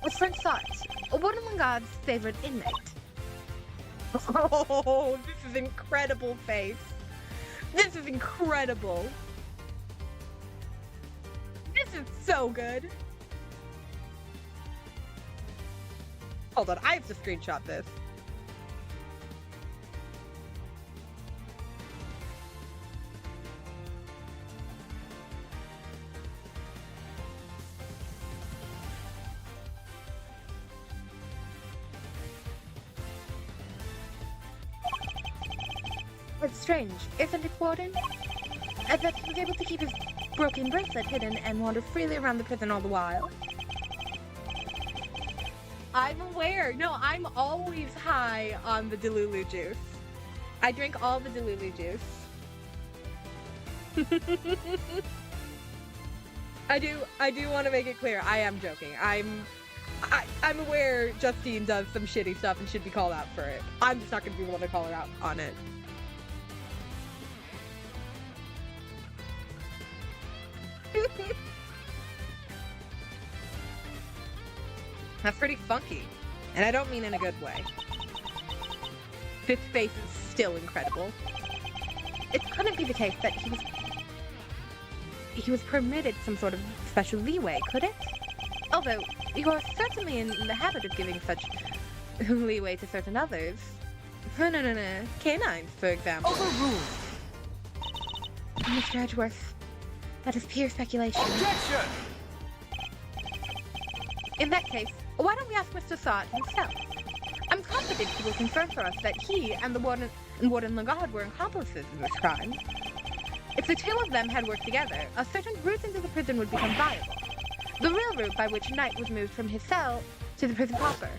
What's first thought? One of God's favorite inmate. Oh, this is incredible face. This is incredible. This is so good. Hold on, I have to screenshot this. It's strange, isn't it, Warden? I bet he was able to keep his broken bracelet hidden and wander freely around the prison all the while. I'm aware. No, I'm always high on the Delulu juice. I drink all the Delulu juice. I do want to make it clear. I am joking. I'm aware Justine does some shitty stuff and should be called out for it. I'm just not going to be able to call her out on it. That's pretty funky. And I don't mean in a good way. This face is still incredible. It couldn't be the case that he was permitted some sort of special leeway, could it? Although, you are certainly in the habit of giving such leeway to certain others. No. Canines, for example. Overruled. Mr. Edgeworth, that is pure speculation. Objection! In that case, why don't we ask Mr. Sott himself? I'm confident he will confirm for us that he and the Warden and Warden Lagarde were accomplices in this crime. If the two of them had worked together, a certain route into the prison would become viable. The real route by which Knight was moved from his cell to the prison proper.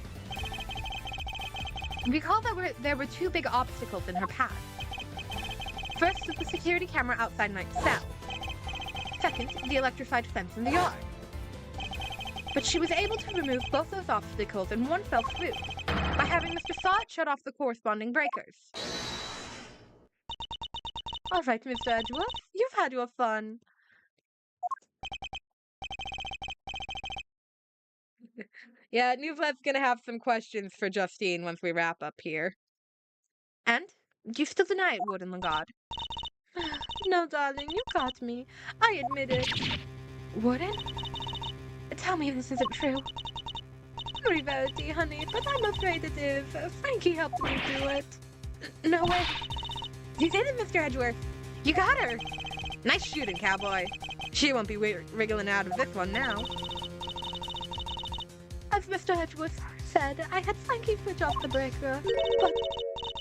Recall that there were two big obstacles in her path. First, the security camera outside Knight's cell. Second, the electrified fence in the yard. But she was able to remove both those obstacles in one fell swoop by having Mr. Sott shut off the corresponding breakers. All right, Mr. Edgeworth, you've had your fun. Yeah, Newslet's gonna have some questions for Justine once we wrap up here. And You still deny it, Warden Legard. No, darling, you got me. I admit it. Warden? Tell me this isn't true. Rarity, honey, but I'm afraid it is. Frankie helped me do it. No way. You did it, Mr. Edgeworth. You got her. Nice shooting, cowboy. She won't be wriggling out of this one now. As Mr. Edgeworth said, I had Frankie switch off the breaker, but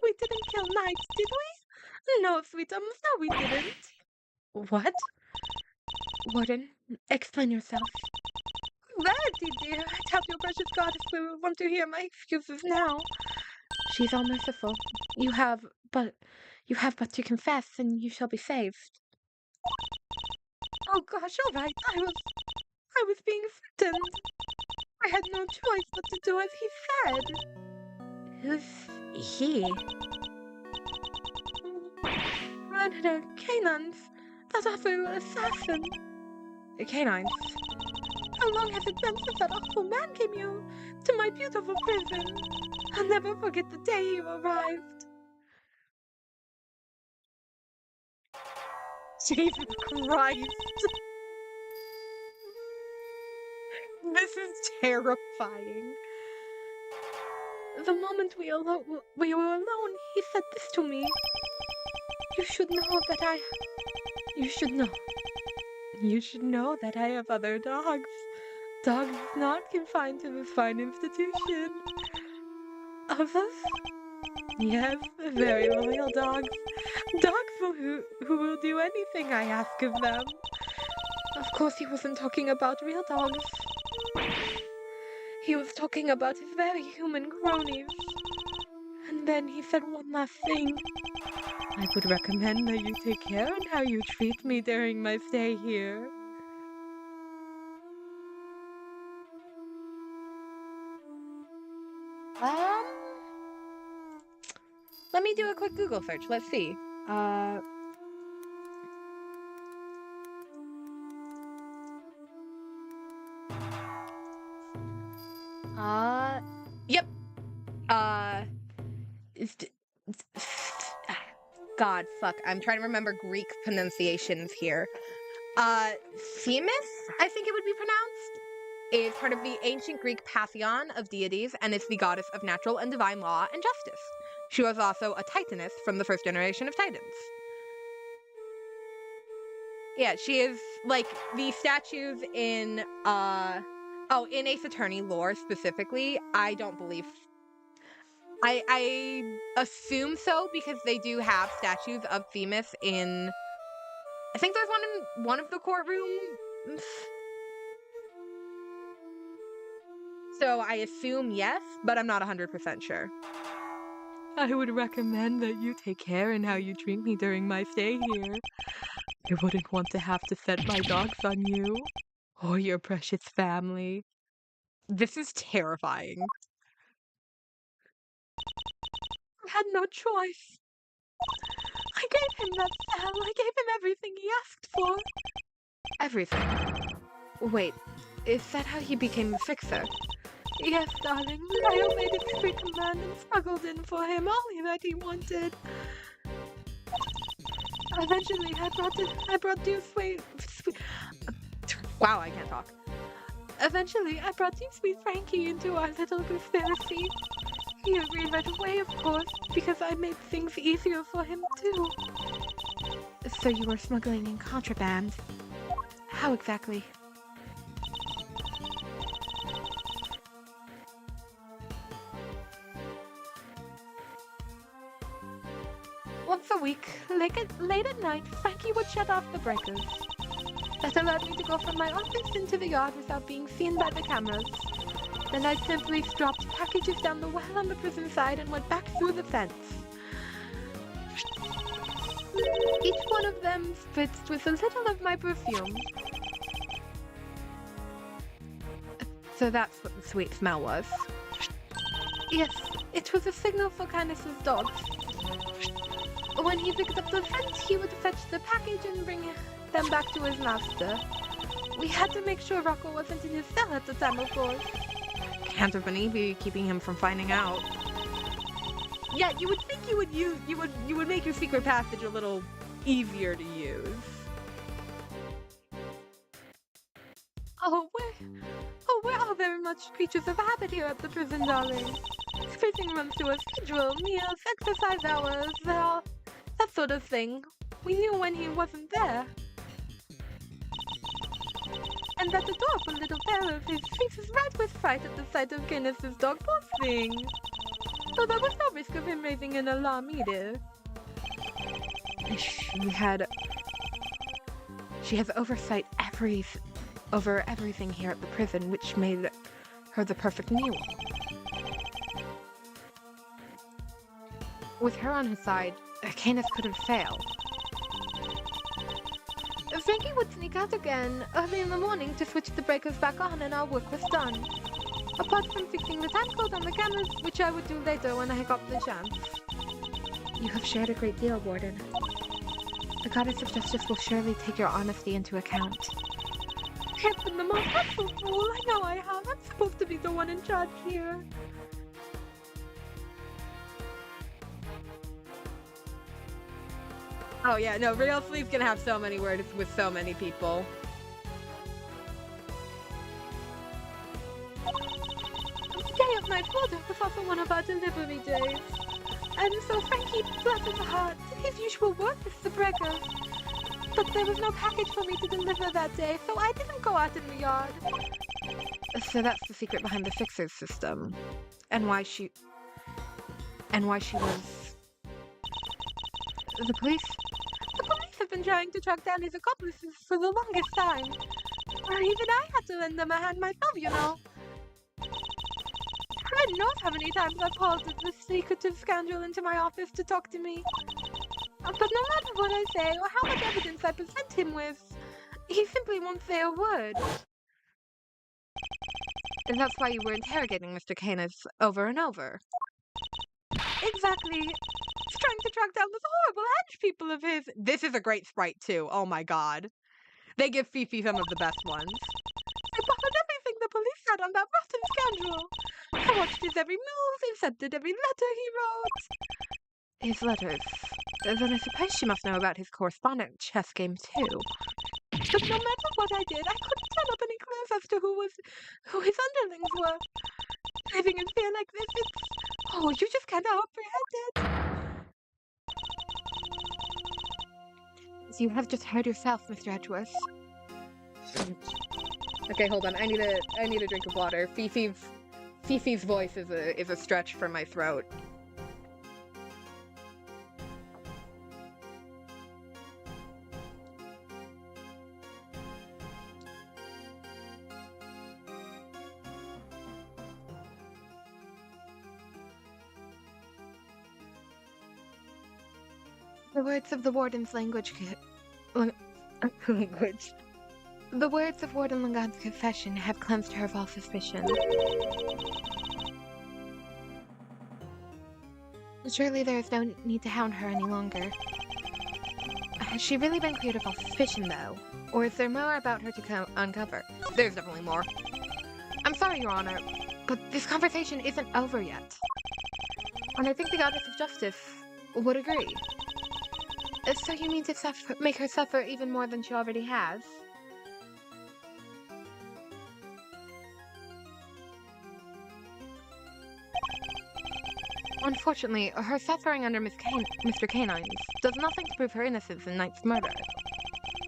we didn't kill Knights, did we? No, sweetums, no we didn't. What? Warden, explain yourself. Verity, dear, I doubt your precious goddess will want to hear my excuses now. She's all merciful. You have but to confess, and you shall be saved. Oh gosh, all right. I was being threatened. I had no choice but to do as he said. Who's he? Predator, canines. That awful assassin. Canines. How long has it been since that awful man came here to my beautiful prison? I'll never forget the day he arrived. Jesus Christ. This is terrifying. The moment we were alone, he said this to me. You should know that You should know that I have other dogs. Dogs not confined to this fine institution. Others? Yes, very loyal dogs. Dogs who will do anything I ask of them. Of course, he wasn't talking about real dogs. He was talking about his very human cronies. And then he said one last thing. I would recommend that you take care on how you treat me during my stay here. Let me do a quick Google search. Let's see. Yep. God, fuck. I'm trying to remember Greek pronunciations here. Themis, I think it would be pronounced, is part of the ancient Greek pantheon of deities and is the goddess of natural and divine law and justice. She was also a Titaness from the first generation of Titans. Yeah, she is, like, the statues in, in Ace Attorney lore specifically, I don't believe... I assume so, because they do have statues of Themis in... I think there's one in one of the courtrooms. So I assume yes, but I'm not 100% sure. I would recommend that you take care in how you treat me during my stay here. I wouldn't want to have to set my dogs on you or your precious family. This is terrifying. I had no choice. I gave him that cell. I gave him everything he asked for. Everything? Wait, is that how he became a fixer? Yes, darling. I obeyed his free command and smuggled in for him all that he wanted. Eventually, I brought dear sweet... Wow, I can't talk. Eventually, I brought dear sweet Frankie into our little conspiracy. He agreed right away, of course, because I made things easier for him, too. So you were smuggling in contraband. How exactly? Once a week, late at night, Frankie would shut off the breakers. That allowed me to go from my office into the yard without being seen by the cameras. Then I simply dropped packages down the well on the prison side and went back through the fence. Each one of them spritzed with a little of my perfume. So that's what the sweet smell was. Yes, it was a signal for Kindness's dogs. When he picked up the fence, he would fetch the package and bring them back to his master. We had to make sure Rocco wasn't in his cell at the time, of course. Can't have been easy keeping him from finding out. Yeah, you would think you would make your secret passage a little easier to use. We're all very much creatures of habit here at the prison, darling. Everything runs to a schedule, meals, exercise hours, that sort of thing. We knew when he wasn't there. And that adorable little bear of his faces red with fright at the sight of Kenneth's dog, poor thing. Though there was no risk of him raising an alarm either. She has oversight over everything here at the prison, which made her the perfect mule. With her on his side, Canis couldn't fail. Frankie would sneak out again early in the morning to switch the breakers back on and our work was done. Apart from fixing the time code on the cameras, which I would do later when I got the chance. You have shared a great deal, Warden. The Goddess of Justice will surely take your honesty into account. I have been the most helpful fool. I know I have. I'm supposed to be the one in charge here. Oh yeah, no, Real Sleep's gonna have so many words with so many people. The day of Night's Water was also one of our delivery days. And so Frankie, bless his heart, did his usual work with the breakers. But there was no package for me to deliver that day, so I didn't go out in the yard. So that's the secret behind the Fixers system. And why she was... The police have been trying to track down his accomplices for the longest time. Or even I had to lend them a hand myself, you know. God knows how many times I've called this secretive scoundrel into my office to talk to me. But no matter what I say or how much evidence I present him with, he simply won't say a word. And that's why you were interrogating Mr. Canis over and over. Exactly. He's trying to track down those horrible hench people of his. This is a great sprite too. Oh my god. They give Fifi some of the best ones. I followed everything the police had on that rotten scoundrel. I watched his every move, accepted every letter he wrote. His letters. Then I suppose she must know about his correspondent chess game too. But no matter what I did, I couldn't turn up any clues as to who his underlings were. Living in fear like this, oh, you just can't comprehend it. You have just heard yourself, Mr. Edgeworth. Okay, hold on. I need a drink of water. Fifi's voice is a stretch for my throat. The words of the Warden's language. The words of Warden Langard's confession have cleansed her of all suspicion. Surely there is no need to hound her any longer. Has she really been cleared of all suspicion, though? Or is there more about her to uncover? There's definitely more. I'm sorry, Your Honor, but this conversation isn't over yet. And I think the Goddess of Justice would agree. So you mean to make her suffer even more than she already has? Unfortunately, her suffering under Mr. Canine's does nothing to prove her innocence in Knight's murder.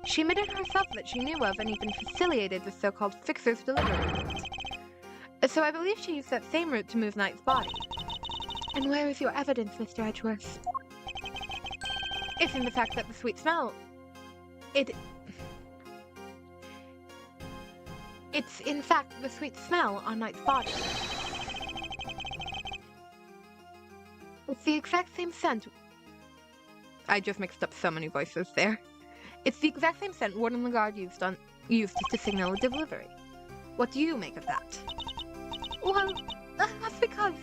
She admitted herself that she knew of and even facilitated the so-called Fixer's delivery route. So I believe she used that same route to move Knight's body. And where is your evidence, Mr. Edgeworth? It's in the fact that the sweet smell... It's in fact the sweet smell on Knight's body. It's the exact same scent... I just mixed up so many voices there. It's the exact same scent Warden Langard used to signal a delivery. What do you make of that? Well, that's because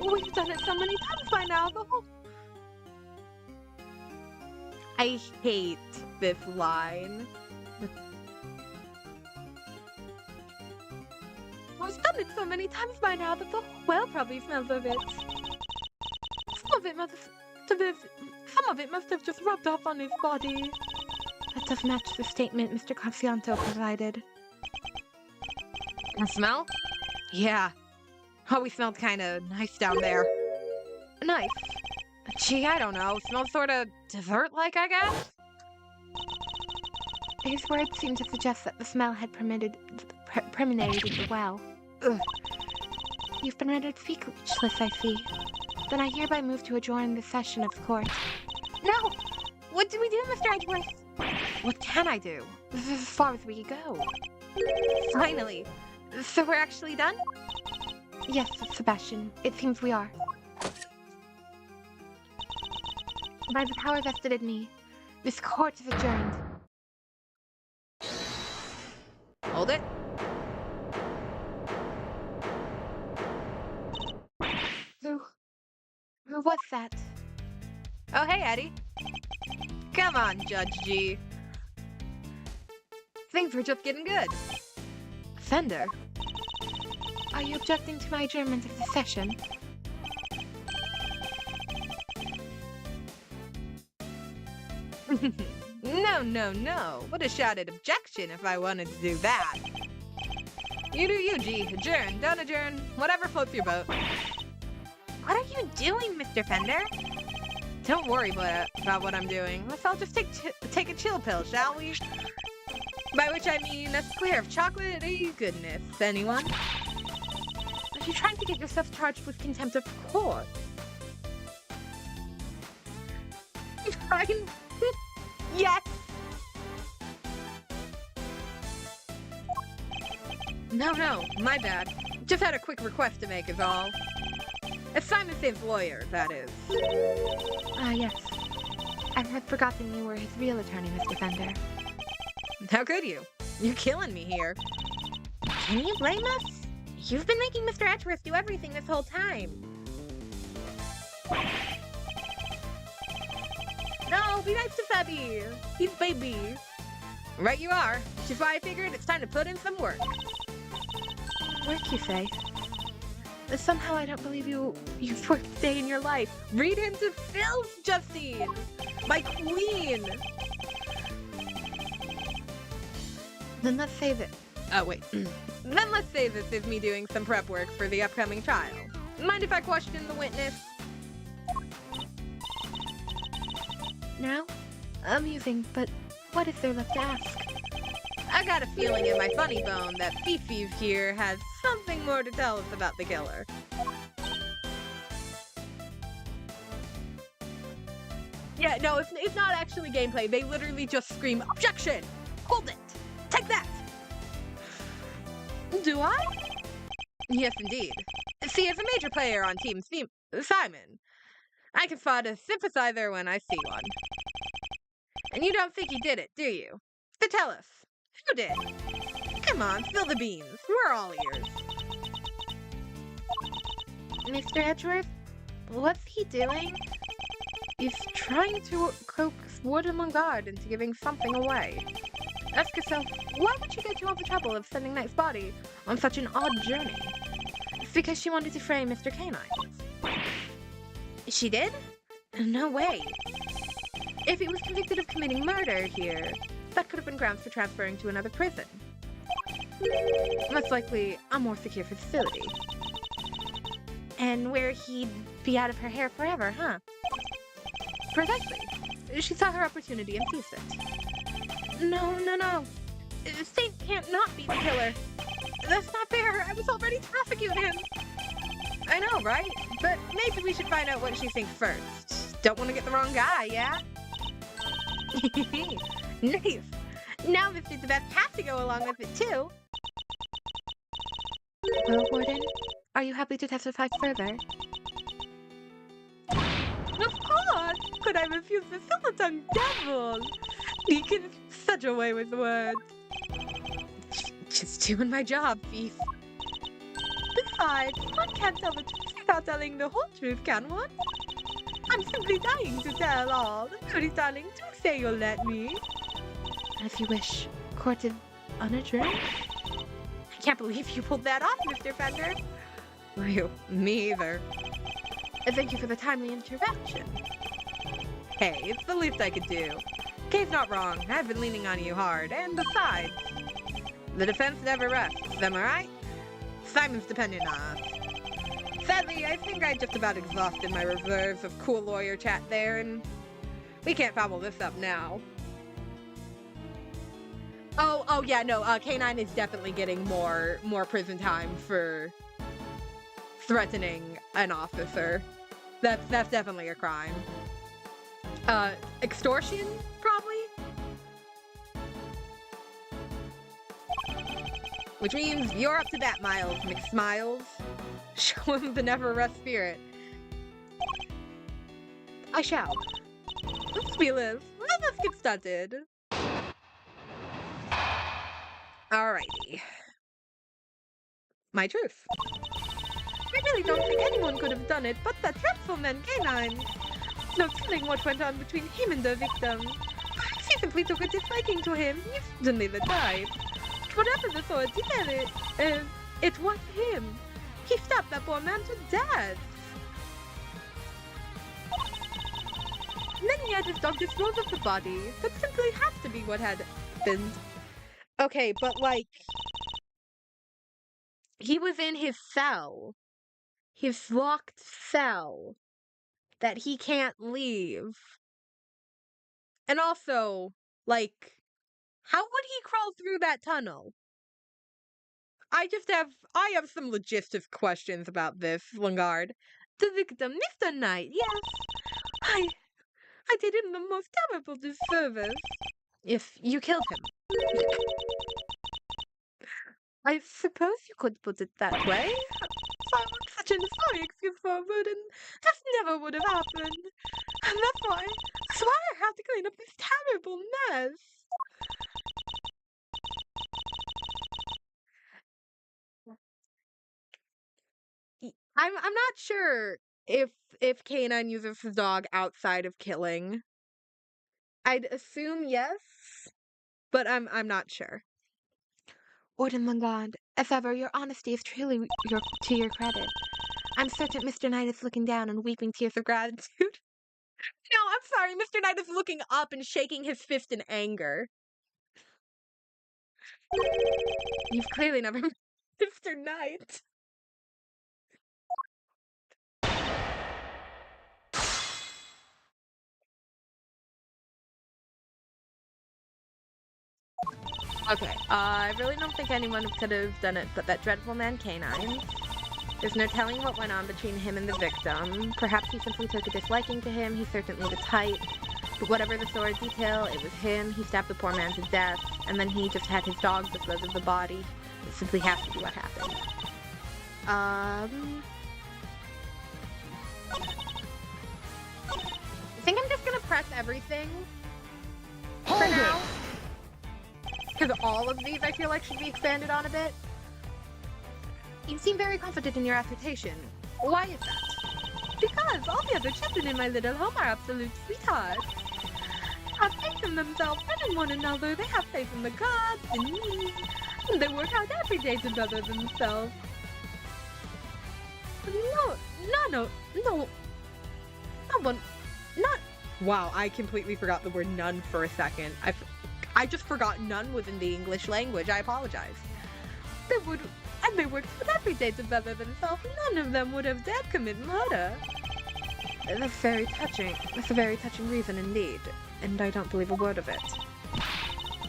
we've done it so many times by now, the whole... I hate this line. We've done it so many times by now that the whole world probably smells of it. of it must some of it must have just rubbed off on his body. That does match the statement Mr. Confianto provided. And smell? Yeah. Always smelled kind of nice down there. Nice. Gee, I don't know. Smells sort of dessert-like, I guess? His words seemed to suggest that the smell had permeated the well. Ugh. You've been rendered speechless, I see. Then I hereby move to adjourn the session of the court. No! What do we do, Mr. Edgeworth? What can I do? This is as far as we go. Finally. So we're actually done? Yes, Sebastian, it seems we are. By the power vested in me, this court is adjourned. Hold it. Who was that? Oh, hey, Eddie. Come on, Judge G. Things were just getting good. Fender. Are you objecting to my adjournment of the session? No. What a shouted objection if I wanted to do that. You do you, G. Adjourn, don't adjourn. Whatever floats your boat. What are you doing, Mr. Fender? Don't worry about what I'm doing. Let's all just take a chill pill, shall we? By which I mean a square of chocolatey goodness. Anyone? Are you trying to get yourself charged with contempt of court? Fine. Yes! No, my bad. Just had a quick request to make is all. As Simon Save's lawyer, that is. Ah, yes. I had forgotten you were his real attorney, Mr. Fender. How could you? You're killing me here. Can you blame us? You've been making Mr. Edgeworth do everything this whole time. No, be nice to Febby. He's baby. Right you are. Which is why I figured it's time to put in some work. Work, you say? Somehow I don't believe you've worked a day in your life. Read into filth, Justine! My queen! Then let's save it. Oh, wait. Then let's say this is me doing some prep work for the upcoming trial. Mind if I question the witness? Now? Amusing, but what is there left to ask? I got a feeling in my funny bone that Fifi here has something more to tell us about the killer. Yeah, no, it's not actually gameplay. They literally just scream, "Objection! Hold it! Take that!" Do I? Yes, indeed. See, as a major player on Team Simon, I can spot a sympathizer when I see one. And you don't think he did it, do you? So tell us, who did? Come on, spill the beans. We're all ears. Mr. Edgeworth, what's he doing? He's trying to coax Warden Lungard into giving something away. Ask yourself, why would she go to all the trouble of sending Knight's body on such an odd journey? It's because she wanted to frame Mr. Canine. She did? No way. If he was convicted of committing murder here, that could have been grounds for transferring to another prison. Most likely, a more secure facility. And where he'd be out of her hair forever, huh? Precisely. She saw her opportunity and seized it. No. Saint can't not be the killer. That's not fair. I was already prosecuting him. I know, right? But maybe we should find out what she thinks first. Don't want to get the wrong guy, yeah? Nice. Now this is the best hat to go along with it, too. Well, Warden, are you happy to testify further? Of course! Could I refuse the silver-tongued devil? He can such a way with words. Just doing my job, thief. Besides, one can't tell the truth without telling the whole truth, can one? I'm simply dying to tell all. Pretty darling, do say you'll let me. As you wish. Court is unadjourned? I can't believe you pulled that off, Mr. Fender. Me either. Thank you for the timely intervention. Hey, it's the least I could do. Kay's not wrong. I've been leaning on you hard. And besides, the defense never rests. Am I right? Simon's dependent on us. Sadly, I think I just about exhausted my reserves of cool lawyer chat there, and we can't foul this up now. Oh yeah, no, K9 is definitely getting more prison time for threatening an officer. That's definitely a crime. Extortion, probably? Which means you're up to bat, Miles McSmiles. Show him the never rest spirit. I shall. Let's be Liz. Let's get started. Alrighty. My truth. I really don't think anyone could have done it, but that dreadful man K9. No telling what went on between him and the victim. She simply took a disliking to him. He's certainly the type. Whatever the sword did, it was him. He stabbed that poor man to death. Then he had his dog dispose of the body. That simply has to be what had happened. Okay, but like, he was in his cell. His locked cell that he can't leave. And also, like, how would he crawl through that tunnel? I have some logistics questions about this, Lingard. The victim, Mr. Knight, yes. I did him the most terrible disservice. If you killed him. I suppose you could put it that way. Simon's such an sorry excuse for a burden. This never would have happened. And that's why I have to clean up this terrible mess. I'm not sure if K9 uses his dog outside of killing. I'd assume yes, but I'm not sure. Warden Lingard, if ever, your honesty is truly to your credit. I'm certain Mr. Knight is looking down and weeping tears of gratitude. No, I'm sorry. Mr. Knight is looking up and shaking his fist in anger. You've clearly never met Mr. Knight. Okay, I really don't think anyone could have done it but that dreadful man K9. There's no telling what went on between him and the victim. Perhaps he simply took a disliking to him. He's certainly the type. But whatever the sword detail, it was him. He stabbed the poor man to death, and then he just had his dog dispose of the body. It simply has to be what happened. I think I'm just gonna press everything for now. Because all of these, I feel like, should be expanded on a bit. You seem very confident in your assertion. Why is that? Because all the other children in my little home are absolute sweethearts. Have faith in themselves and in one another. They have faith in the gods and me. And they work out every day to better themselves. No one, not... Wow, I completely forgot the word none for a second. I just forgot none was in the English language. I apologize. They worked every day to better themselves. None of them would have dared commit murder. That's very touching. That's a very touching reason indeed, and I don't believe a word of it.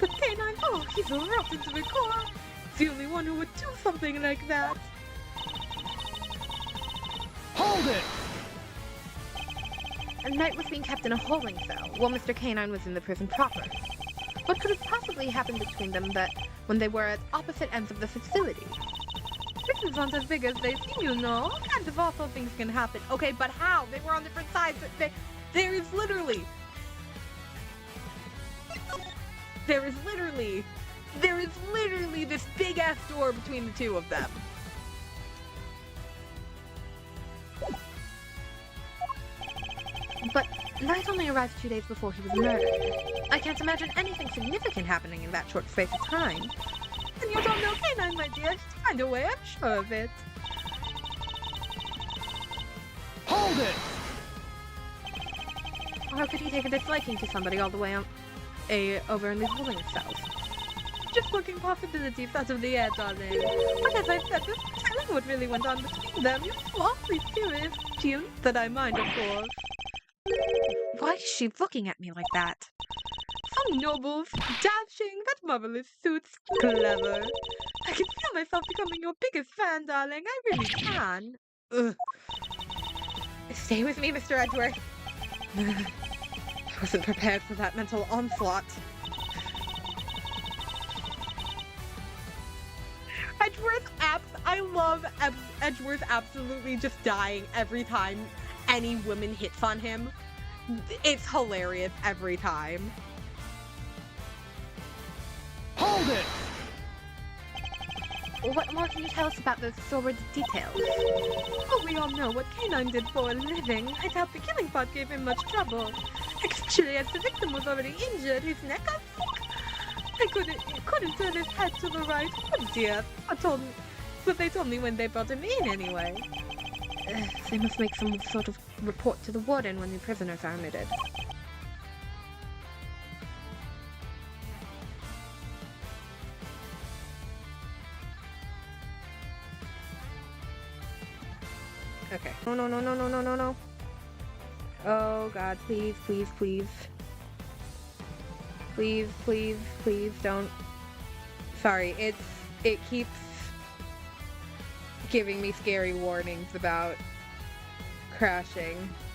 But K9, oh, he's rough into the core. He's the only one who would do something like that. Hold it! Knight was being kept in a holding cell, while Mr. K9 was in the prison proper. What could have possibly happened between them that when they were at opposite ends of the facility? Prisons aren't as big as they seem, you know. All kinds of awful things can happen. Okay, but how? They were on different sides. There is literally this big ass door between the two of them. But Knight only arrived 2 days before he was murdered. I can't imagine anything significant happening in that short space of time. And you don't know K9, my dear. Find a way, I'm sure of it. Hold Hold it! How could he take a disliking to somebody all the way over in these holding cells? Just looking possibilities out of the air, darling. But as I said, there's no telling what really went on between them. You're so awfully curious. Tunes that I mind, of course. Why is she looking at me like that? So noble, dashing, that marvelous suit's clever. I can feel myself becoming your biggest fan, darling. I really can. Ugh. Stay with me, Mr. Edgeworth. I wasn't prepared for that mental onslaught. I love Edgeworth absolutely just dying every time any woman hits on him. It's hilarious every time. Hold it! What more can you tell us about the sordid details? Oh, we all know what Canine did for a living. I doubt the killing part gave him much trouble. Especially as the victim was already injured, his neck, I think. He couldn't turn his head to the right. Oh dear. But they told me when they brought him in anyway. They must make some sort of report to the warden when the prisoners are admitted. Okay. No. Oh god, please. Please don't. Sorry, it keeps giving me scary warnings about crashing.